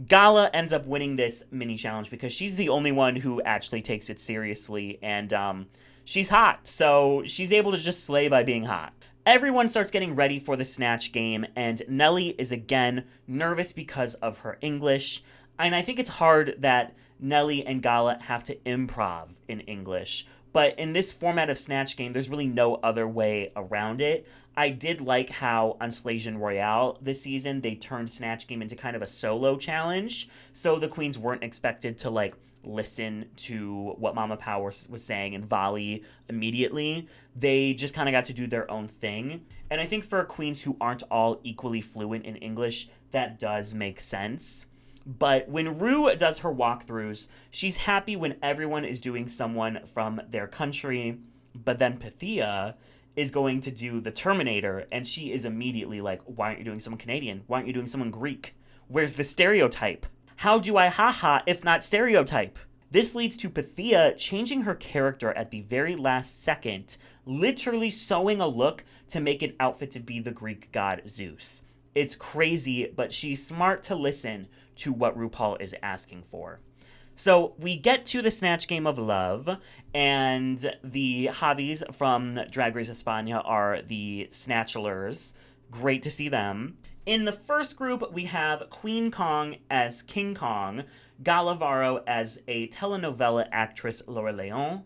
Gala ends up winning this mini challenge because she's the only one who actually takes it seriously, and she's hot, so she's able to just slay by being hot. Everyone starts getting ready for the Snatch game, and Nelly is again nervous because of her English. And I think it's hard that Nelly and Gala have to improv in English. But in this format of Snatch Game, there's really no other way around it. I did like how on Slasian Royale this season, they turned Snatch Game into kind of a solo challenge. So the queens weren't expected to, like, listen to what Mama Power was saying and volley immediately. They just kind of got to do their own thing. And I think for queens who aren't all equally fluent in English, that does make sense. But when Ru does her walkthroughs, she's happy when everyone is doing someone from their country. But then Pythia is going to do the Terminator, and she is immediately like, why aren't you doing someone Canadian? Why aren't you doing someone Greek? Where's the stereotype? How do I haha if not stereotype? This leads to Pythia changing her character at the very last second, literally sewing a look to make an outfit to be the Greek god Zeus. It's crazy, but she's smart to listen to what RuPaul is asking for. So we get to the Snatch Game of Love, and the Javis from Drag Race España are the Snatchlers. Great to see them. In the first group, we have Kween Kong as King Kong, Gala Varo as a telenovela actress Laura Leon,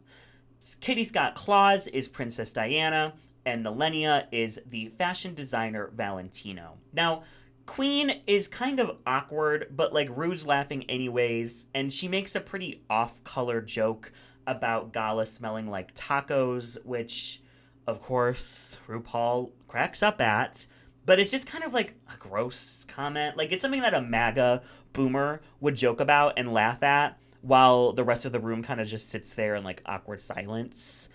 Kitty Scott Klaus is Princess Diana, and Nehellenia is the fashion designer Valentino. Now, Queen is kind of awkward, but like Rue's laughing anyways, and she makes a pretty off-color joke about Gala smelling like tacos, which, of course, RuPaul cracks up at. But it's just kind of like a gross comment. Like, it's something that a MAGA boomer would joke about and laugh at, while the rest of the room kind of just sits there in like awkward silence.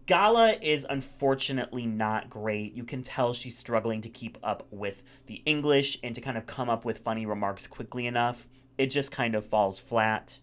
Gala is unfortunately not great. You can tell she's struggling to keep up with the English and to kind of come up with funny remarks quickly enough. It just kind of falls flat.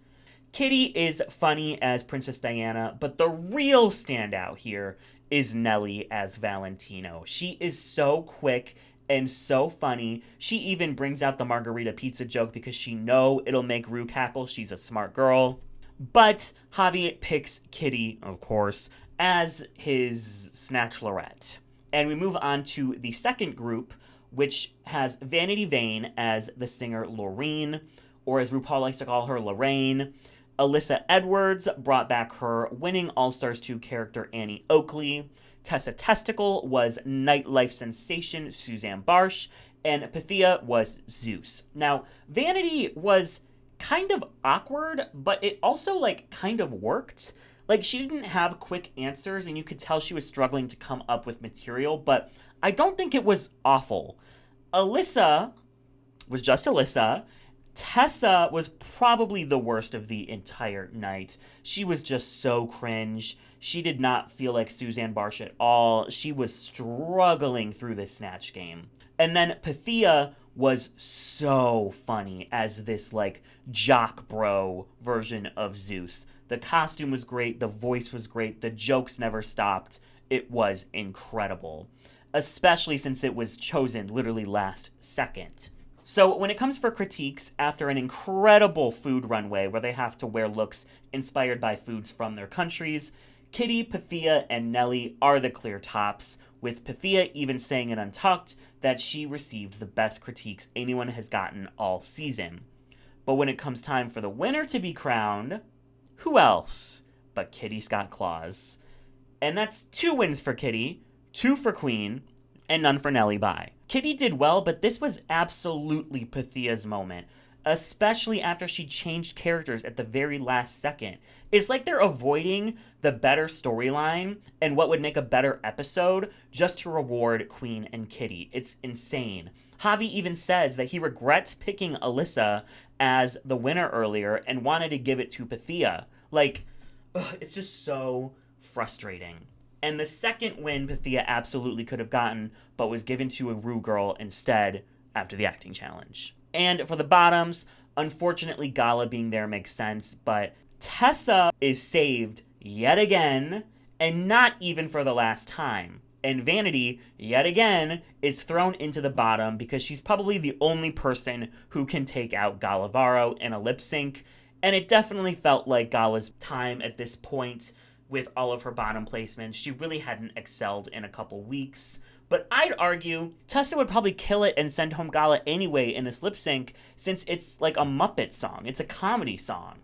Kitty is funny as Princess Diana, but the real standout here is Nelly as Valentino. She is so quick and so funny. She even brings out the margarita pizza joke because she know it'll make Rue cackle. She's a smart girl. But Javi picks Kitty, of course, as his Snatchelorette. And we move on to the second group, which has Vanity Vain as the singer Loreen, or as RuPaul likes to call her, Lorraine. Alyssa Edwards brought back her winning All-Stars 2 character Annie Oakley. Tessa Testicle was nightlife sensation Suzanne Barsh, and Pythia was Zeus. Now, Vanity was kind of awkward, but it also, like, kind of worked. Like, she didn't have quick answers, and you could tell she was struggling to come up with material, but I don't think it was awful. Alyssa was just Alyssa. Tessa was probably the worst of the entire night. She was just so cringe. She did not feel like Suzanne Barsh at all. She was struggling through this Snatch game. And then Pythia was so funny as this, like, jock bro version of Zeus. The costume was great. The voice was great. The jokes never stopped. It was incredible, especially since it was chosen literally last second. So when it comes for critiques, after an incredible food runway where they have to wear looks inspired by foods from their countries, Kitty, Pythia, and Nelly are the clear tops, with Pythia even saying in Untucked that she received the best critiques anyone has gotten all season. But when it comes time for the winner to be crowned, who else but Kitty Scott Klaus? And that's 2 wins for Kitty, 2 for Queen, and none for Nelly. Bye. Kitty did well, but this was absolutely Pythia's moment, especially after she changed characters at the very last second. It's like they're avoiding the better storyline and what would make a better episode just to reward Queen and Kitty. It's insane. Javi even says that he regrets picking Alyssa as the winner earlier and wanted to give it to Pythia. Like, it's just so frustrating. And the second win Pythia absolutely could have gotten, but was given to a Rue girl instead after the acting challenge. And for the bottoms, unfortunately Gala being there makes sense, but Tessa is saved yet again, and not even for the last time. And Vanity, yet again, is thrown into the bottom because she's probably the only person who can take out Gala Varo in a lip sync. And it definitely felt like Gala's time at this point with all of her bottom placements. She really hadn't excelled in a couple weeks. But I'd argue Tessa would probably kill it and send home Gala anyway in this lip sync, since it's like a Muppet song. It's a comedy song.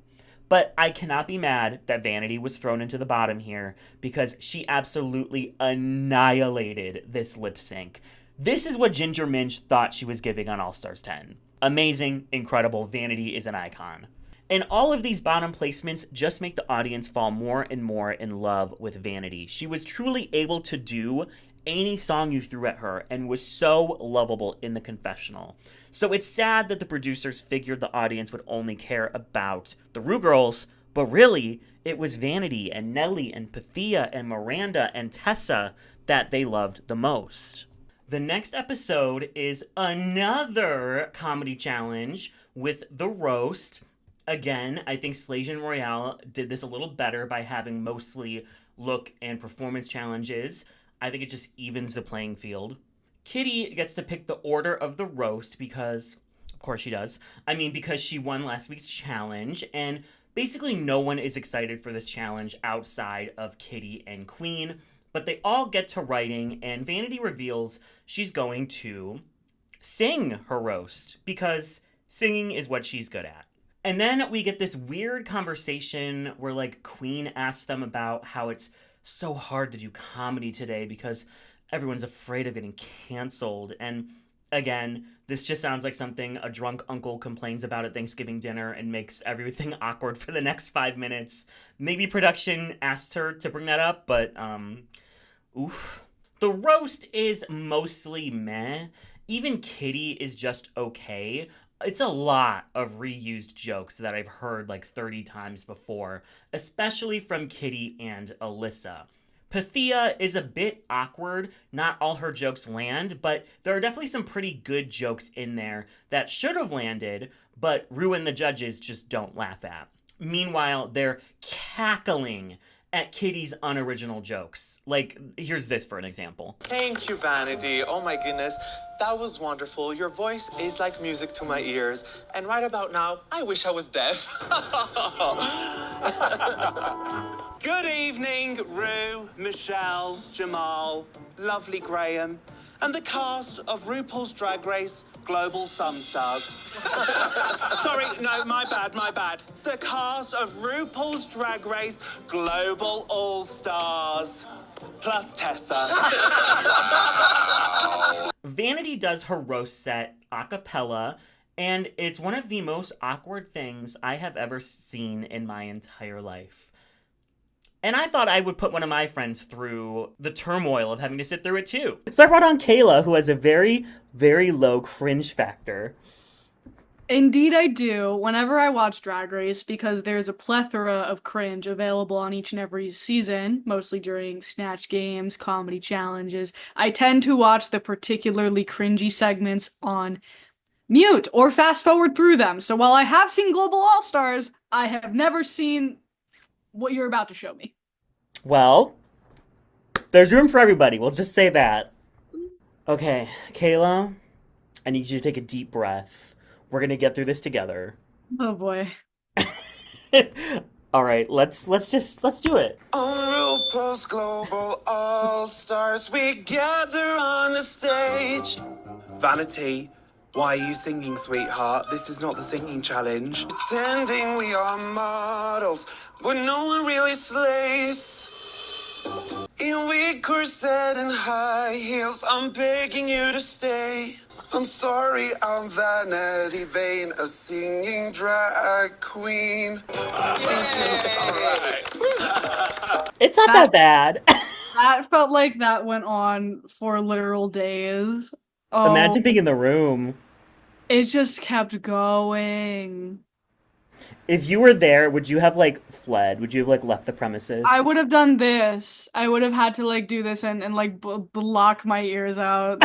But I cannot be mad that Vanity was thrown into the bottom here, because she absolutely annihilated this lip sync. This is what Ginger Minch thought she was giving on All Stars 10. Amazing, incredible. Vanity is an icon. And all of these bottom placements just make the audience fall more and more in love with Vanity. She was truly able to do any song you threw at her and was so lovable in the confessional. So it's sad that the producers figured the audience would only care about the Rue girls, but really, it was Vanity and Nelly and Pythia and Miranda and Tessa that they loved the most. The next episode is another comedy challenge with the roast. Again, I think Slajan Royale did this a little better by having mostly look and performance challenges. I think it just evens the playing field. Kitty gets to pick the order of the roast because, of course she does. I mean, because she won last week's challenge, and basically no one is excited for this challenge outside of Kitty and Queen. But they all get to writing, and Vanity reveals she's going to sing her roast because singing is what she's good at. And then we get this weird conversation where, like, Kween asks them about how it's so hard to do comedy today because everyone's afraid of getting canceled. And again, this just sounds like something a drunk uncle complains about at Thanksgiving dinner and makes everything awkward for the next 5 minutes. Maybe production asked her to bring that up, but, oof. The roast is mostly meh. Even Kitty is just okay. It's a lot of reused jokes that I've heard like 30 times before, especially from Kitty and Alyssa. Pythia is a bit awkward. Not all her jokes land, but there are definitely some pretty good jokes in there that should have landed, but Ru and the judges just don't laugh at. Meanwhile, they're cackling at Kitty's unoriginal jokes. Like, here's this for an example. Thank you, Vanity. Oh my goodness, that was wonderful. Your voice is like music to my ears. And right about now, I wish I was deaf. Good evening, Ru, Michelle, Jamal, lovely Graham, and the cast of RuPaul's Drag Race Global Some Stars. Sorry, no, my bad. The cast of RuPaul's Drag Race Global All Stars. Plus Tessa. Vanity does her roast set a cappella, and it's one of the most awkward things I have ever seen in my entire life. And I thought I would put one of my friends through the turmoil of having to sit through it too. So I brought on Kayla, who has a very, very low cringe factor. Indeed I do, whenever I watch Drag Race, because there's a plethora of cringe available on each and every season, mostly during Snatch Games, comedy challenges. I tend to watch the particularly cringy segments on mute or fast forward through them. So while I have seen Global All-Stars, I have never seen what you're about to show me. Well, there's room for everybody. We'll just say that. Okay, Kayla, I need you to take a deep breath. We're gonna get through this together. Oh boy. All right, let's do it. On RuPaul's Global All Stars, we gather on a stage. Vanity, why are you singing, sweetheart? This is not the singing challenge. Pretending we are models, but no one really slays. In wig, corset, and high heels, I'm begging you to stay. I'm sorry, I'm Vanity Vain, a singing drag queen. It's not that bad. That felt like that went on for literal days. Oh, Imagine being in the room. it just kept going. If you were there, would you have, like, fled? Would you have, like, left the premises? I would have done this. I would have had to like do this and like block my ears out.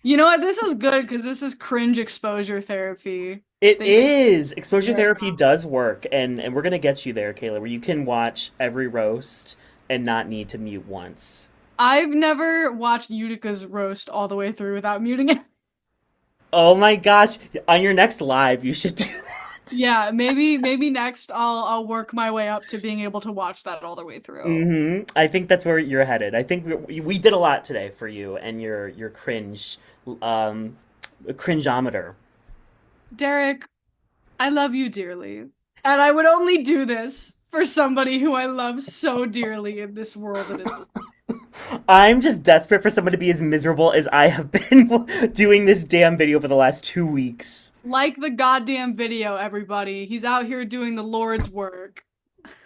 You know what? This is good because this is cringe exposure therapy. It Thank is. Exposure Yeah. therapy does work, and we're gonna get you there, Kayla, where you can watch every roast and not need to mute once. I've never watched Utica's roast all the way through without muting it. Oh my gosh! On your next live, you should do that. Yeah, maybe next I'll work my way up to being able to watch that all the way through. Mm-hmm. I think that's where you're headed. I think we did a lot today for you and your cringe, cringeometer. Derek, I love you dearly, and I would only do this for somebody who I love so dearly in this world that is. I'm just desperate for someone to be as miserable as I have been doing this damn video for the last 2 weeks. Like the goddamn video, everybody. He's out here doing the Lord's work.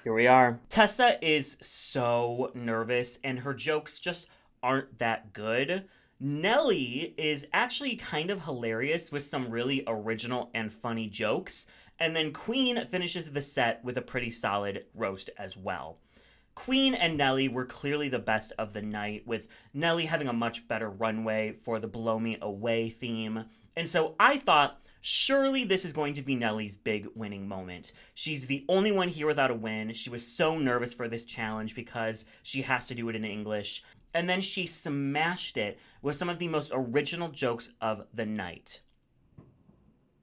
Here we are. Tessa is so nervous, and her jokes just aren't that good. Nelly is actually kind of hilarious with some really original and funny jokes. And then Kween finishes the set with a pretty solid roast as well. Kween and Nelly were clearly the best of the night, with Nelly having a much better runway for the Blow Me Away theme. And so I thought, surely this is going to be Nelly's big winning moment. She's the only one here without a win. She was so nervous for this challenge because she has to do it in English. And then she smashed it with some of the most original jokes of the night.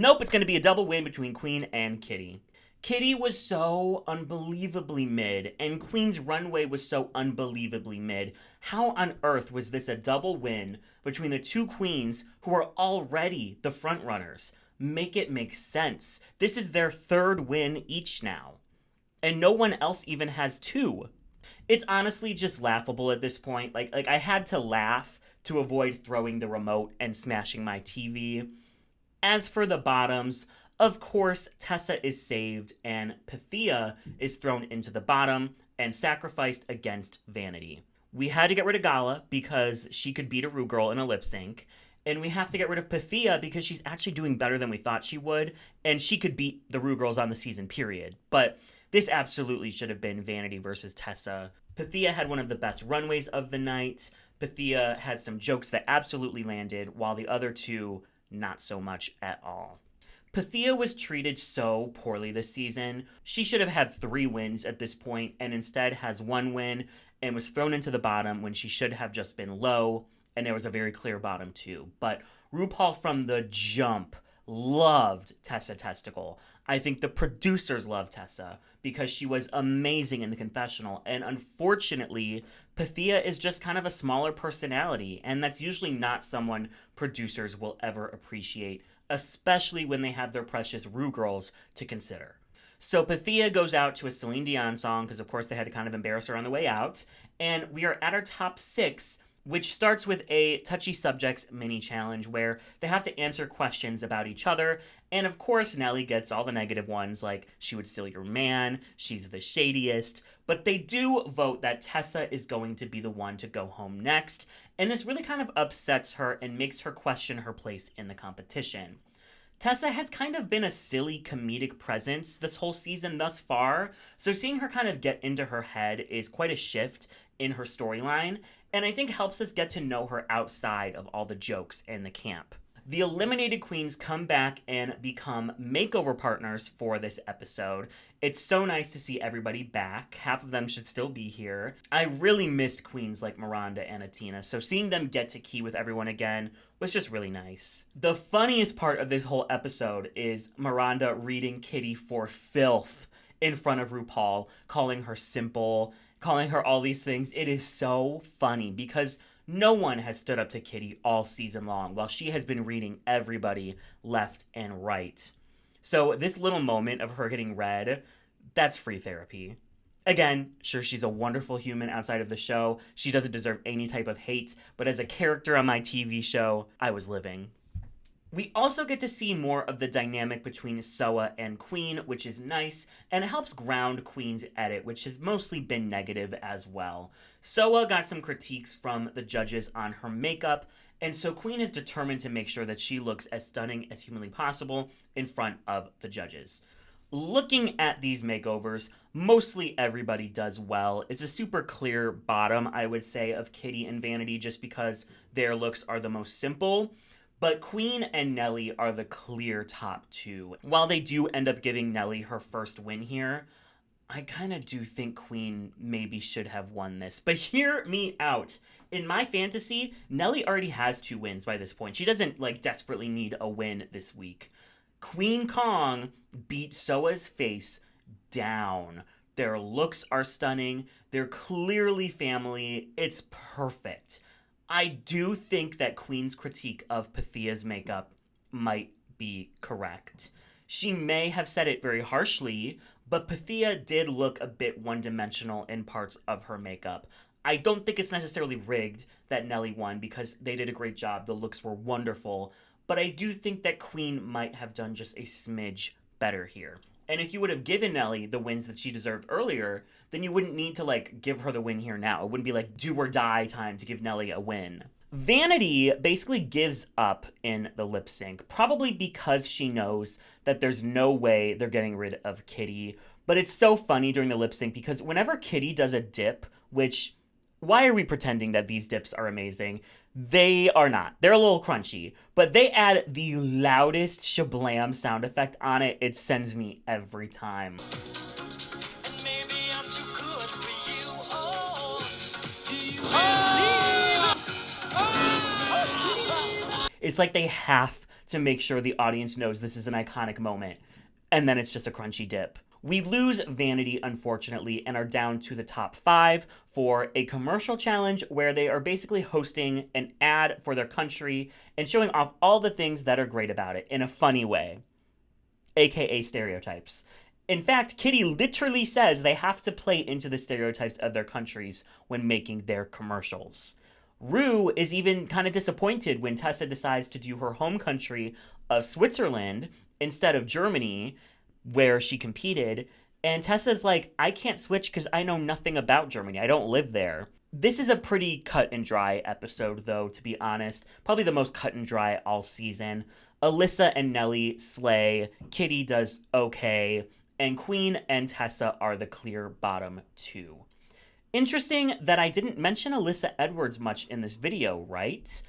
Nope, it's going to be a double win between Kween and Kitty. Kitty was so unbelievably mid, and Queen's runway was so unbelievably mid. How on earth was this a double win between the two queens who are already the frontrunners? Make it make sense. This is their third win each now, and no one else even has two. It's honestly just laughable at this point. Like I had to laugh to avoid throwing the remote and smashing my TV. As for the bottoms, of course, Tessa is saved and Pythia is thrown into the bottom and sacrificed against Vanity. We had to get rid of Gala because she could beat a Rue girl in a lip sync, and we have to get rid of Pythia because she's actually doing better than we thought she would, and she could beat the Rue girls on the season, period. But this absolutely should have been Vanity versus Tessa. Pythia had one of the best runways of the night. Pythia had some jokes that absolutely landed, while the other two, not so much at all. Pythia was treated so poorly this season. She should have had 3 wins at this point, and instead has 1 win and was thrown into the bottom when she should have just been low, and there was a very clear bottom too. But RuPaul from the jump loved Tessa Testicle. I think the producers loved Tessa because she was amazing in the confessional, and unfortunately, Pythia is just kind of a smaller personality, and that's usually not someone producers will ever appreciate, especially when they have their precious Rue girls to consider. So Pythia goes out to a Celine Dion song, because of course they had to kind of embarrass her on the way out, and we are at our top 6, which starts with a touchy subjects mini challenge where they have to answer questions about each other, and of course Nelly gets all the negative ones like she would steal your man, she's the shadiest, but they do vote that Tessa is going to be the one to go home next, and this really kind of upsets her and makes her question her place in the competition. Tessa has kind of been a silly comedic presence this whole season thus far, so seeing her kind of get into her head is quite a shift in her storyline, and I think helps us get to know her outside of all the jokes and the camp. The eliminated queens come back and become makeover partners for this episode. It's so nice to see everybody back. Half of them should still be here. I really missed queens like Miranda and Atina, so seeing them get to key with everyone again was just really nice. The funniest part of this whole episode is Miranda reading Kitty for filth in front of RuPaul, calling her simple, calling her all these things. It is so funny because no one has stood up to Kitty all season long, while she has been reading everybody left and right. So this little moment of her getting read, that's free therapy. Again, sure, she's a wonderful human outside of the show. She doesn't deserve any type of hate, but as a character on my TV show, I was living. We also get to see more of the dynamic between Soa and Queen, which is nice, and it helps ground Queen's edit, which has mostly been negative as well. Soa got some critiques from the judges on her makeup, and so Queen is determined to make sure that she looks as stunning as humanly possible in front of the judges. Looking at these makeovers, mostly everybody does well. It's a super clear bottom, I would say, of Kitty and Vanity just because their looks are the most simple. But Queen and Nelly are the clear top 2. While they do end up giving Nelly her first win here, I kind of do think Queen maybe should have won this. But hear me out. In my fantasy, Nelly already has 2 wins by this point. She doesn't, desperately need a win this week. Kween Kong beat Soa's face down. Their looks are stunning. They're clearly family. It's perfect. I do think that Queen's critique of Pythia's makeup might be correct. She may have said it very harshly, but Pythia did look a bit one-dimensional in parts of her makeup. I don't think it's necessarily rigged that Nelly won because they did a great job. The looks were wonderful, but I do think that Queen might have done just a smidge better here. And if you would have given Nelly the wins that she deserved earlier, then you wouldn't need to, give her the win here now. It wouldn't be do or die time to give Nelly a win. Vanity basically gives up in the lip sync, probably because she knows that there's no way they're getting rid of Kitty. But it's so funny during the lip sync because whenever Kitty does a dip, which, why are we pretending that these dips are amazing? They are not. They're a little crunchy, but they add the loudest shablam sound effect on it. It sends me every time. It's like they have to make sure the audience knows this is an iconic moment, and then it's just a crunchy dip. We lose Vanity, unfortunately, and are down to the top 5 for a commercial challenge where they are basically hosting an ad for their country and showing off all the things that are great about it in a funny way, aka stereotypes. In fact, Kitty literally says they have to play into the stereotypes of their countries when making their commercials. Rue is even kind of disappointed when Tessa decides to do her home country of Switzerland instead of Germany, where she competed. And Tessa's like, I can't switch because I know nothing about Germany. I don't live there. This is a pretty cut and dry episode, though, to be honest. Probably the most cut and dry all season. Alyssa and Nelly slay. Kitty does okay. And Queen and Tessa are the clear bottom 2. Interesting that I didn't mention Alyssa Edwards much in this video, right?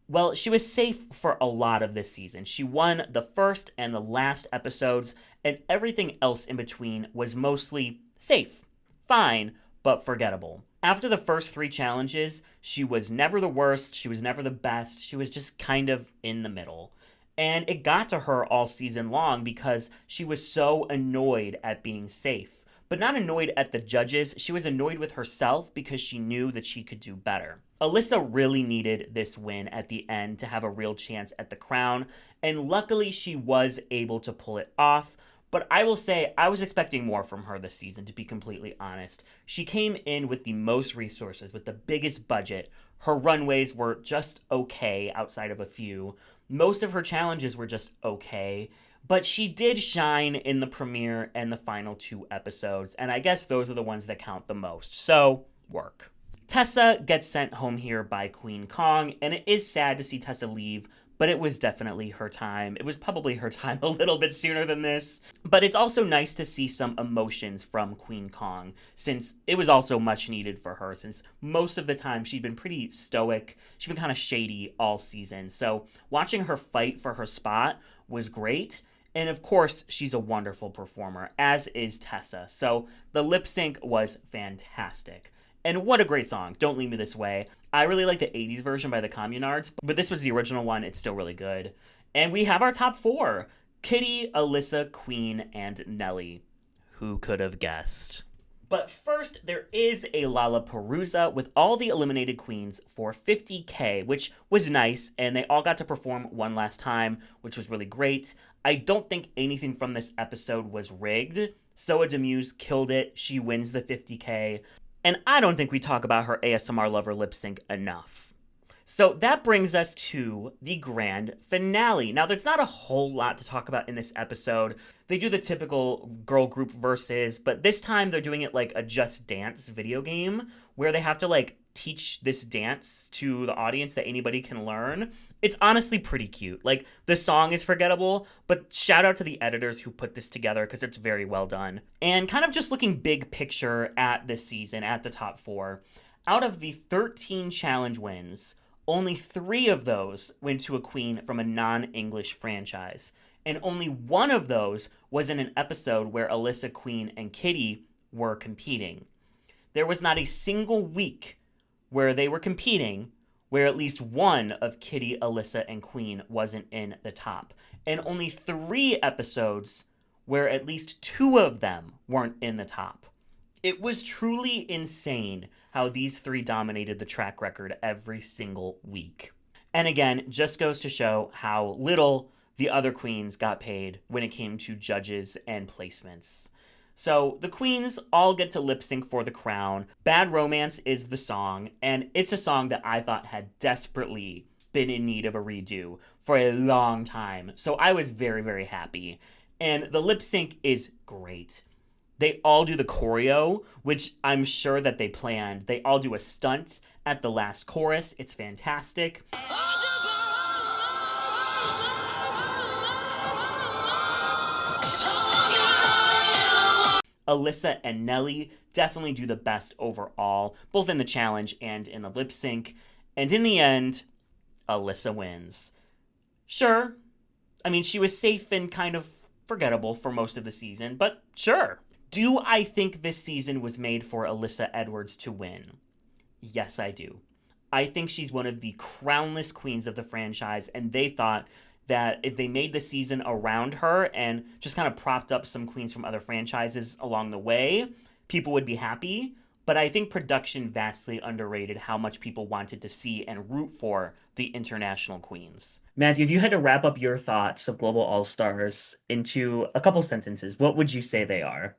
Well, she was safe for a lot of this season. She won the first and the last episodes, and everything else in between was mostly safe, fine, but forgettable. After the first 3 challenges, she was never the worst, she was never the best, she was just kind of in the middle. And it got to her all season long because she was so annoyed at being safe. But not annoyed at the judges, she was annoyed with herself because she knew that she could do better. Alyssa really needed this win at the end to have a real chance at the crown, and luckily she was able to pull it off. But I will say, I was expecting more from her this season, to be completely honest. She came in with the most resources, with the biggest budget. Her runways were just okay outside of a few. Most of her challenges were just okay. But she did shine in the premiere and the final 2 episodes, and I guess those are the ones that count the most. So, work. Tessa gets sent home here by Kween Kong, and it is sad to see Tessa leave, but it was definitely her time. It was probably her time a little bit sooner than this. But it's also nice to see some emotions from Kween Kong, since it was also much needed for her, since most of the time she'd been pretty stoic. She'd been kind of shady all season. So watching her fight for her spot was great. And of course, she's a wonderful performer, as is Tessa. So the lip sync was fantastic. And what a great song, Don't Leave Me This Way. I really like the 80s version by the Communards, but this was the original one. It's still really good. And we have our top 4. Kitty, Alyssa, Queen, and Nelly. Who could have guessed? But first, there is a Lollapalooza with all the eliminated queens for $50K, which was nice, and they all got to perform one last time, which was really great. I don't think anything from this episode was rigged. Soa Demuse killed it. She wins the $50K. And I don't think we talk about her ASMR Lover lip sync enough. So that brings us to the grand finale. Now, there's not a whole lot to talk about in this episode. They do the typical girl group verses, but this time they're doing it like a Just Dance video game where they have to like teach this dance to the audience that anybody can learn. It's honestly pretty cute. Like, the song is forgettable, but shout out to the editors who put this together because it's very well done. And kind of just looking big picture at this season, at the top 4, out of the 13 challenge wins, only 3 of those went to a queen from a non-English franchise. And only 1 of those was in an episode where Alyssa, Queen, and Kitty were competing. There was not a single week where they were competing where at least one of Kitty, Alyssa, and Queen wasn't in the top. And only 3 episodes where at least 2 of them weren't in the top. It was truly insane how these 3 dominated the track record every single week. And again, just goes to show how little the other queens got paid when it came to judges and placements. So the queens all get to lip sync for the crown. Bad Romance is the song, and it's a song that I thought had desperately been in need of a redo for a long time. So I was very, very happy. And the lip sync is great. They all do the choreo, which I'm sure that they planned. They all do a stunt at the last chorus. It's fantastic. Alyssa and Nelly definitely do the best overall, both in the challenge and in the lip sync. And in the end, Alyssa wins. Sure, I mean, she was safe and kind of forgettable for most of the season, but sure. Do I think this season was made for Alyssa Edwards to win? Yes, I do. I think she's one of the crownless queens of the franchise, and they thought that if they made the season around her and just kind of propped up some queens from other franchises along the way, people would be happy. But I think production vastly underrated how much people wanted to see and root for the international queens. Matthew, if you had to wrap up your thoughts of Global All Stars into a couple sentences, what would you say they are?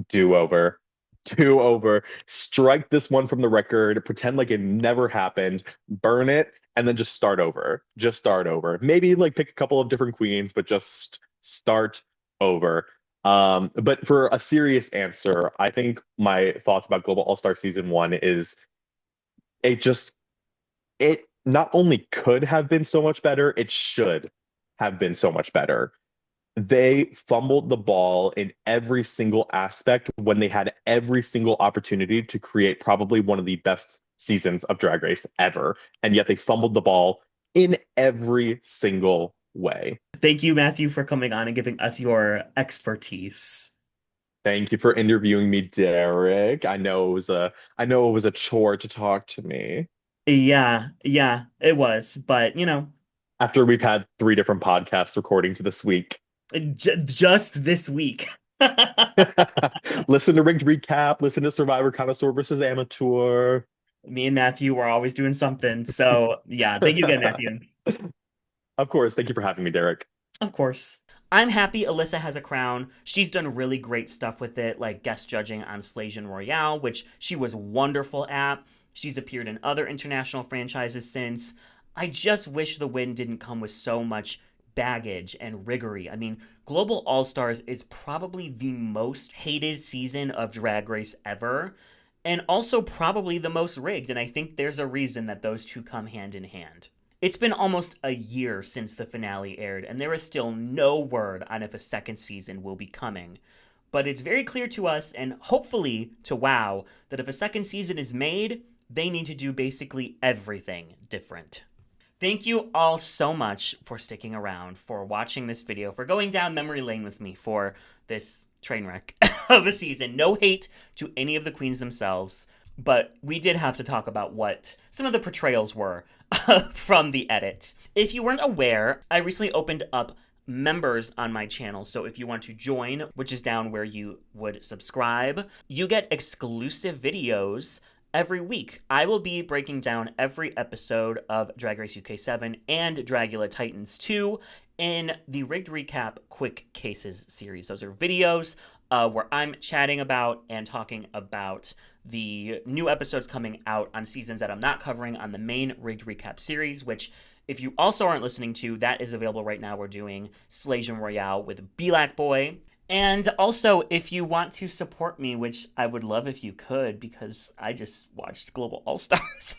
Do over. Do over. Strike this one from the record, pretend like it never happened, burn it, and then just start over. Just start over. Maybe like pick a couple of different queens, but just start over. But for a serious answer, I think my thoughts about Global All-Star Season 1 is it just it not only could have been so much better, it should have been so much better. They fumbled the ball in every single aspect when they had every single opportunity to create probably one of the best seasons of Drag Race ever. And yet they fumbled the ball in every single way. Thank you, Matthew, for coming on and giving us your expertise. Thank you for interviewing me, Derek. I know it was a chore to talk to me. Yeah, it was. But, After we've had 3 different podcasts recording to this week. Just this week. Listen to Rigged Recap, listen to Survivor Connoisseur versus Amateur. Me and Matthew were always doing something. So, yeah, thank you again, Matthew. Of course. Thank you for having me, Derek. Of course. I'm happy Alyssa has a crown. She's done really great stuff with it, like guest judging on Slajon Royale, which she was wonderful at. She's appeared in other international franchises since. I just wish the win didn't come with so much baggage and riggory. I mean, Global All-Stars is probably the most hated season of Drag Race ever, and also probably the most rigged, and I think there's a reason that those two come hand in hand. It's been almost a year since the finale aired, and there is still no word on if a second season will be coming. But it's very clear to us, and hopefully to WoW, that if a second season is made, they need to do basically everything different. Thank you all so much for sticking around, for watching this video, for going down memory lane with me for this train wreck of a season. No hate to any of the queens themselves, but we did have to talk about what some of the portrayals were from the edit. If you weren't aware, I recently opened up members on my channel, so if you want to join, which is down where you would subscribe, you get exclusive videos every week. I will be breaking down every episode of Drag Race UK 7 and Dragula Titans 2 in the Rigged Recap Quick Cases series. Those are videos where I'm chatting about and talking about the new episodes coming out on seasons that I'm not covering on the main Rigged Recap series, which, if you also aren't listening to, that is available right now. We're doing Slajon Royale with Black Boy. And also, if you want to support me, which I would love if you could, because I just watched Global All-Stars,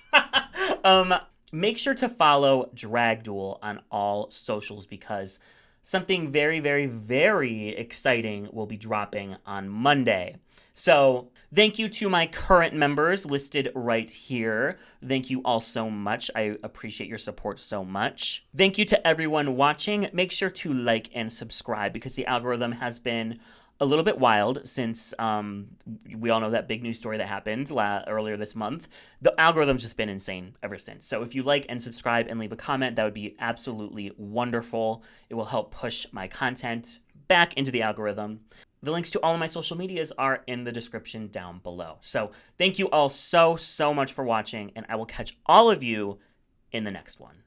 make sure to follow Drag Duel on all socials, because something very, very, very exciting will be dropping on Monday. So thank you to my current members listed right here. Thank you all so much. I appreciate your support so much. Thank you to everyone watching. Make sure to like and subscribe, because the algorithm has been a little bit wild since we all know that big news story that happened earlier this month. The algorithm's just been insane ever since. So if you like and subscribe and leave a comment, that would be absolutely wonderful. It will help push my content back into the algorithm. The links to all of my social medias are in the description down below. So thank you all so much for watching, and I will catch all of you in the next one.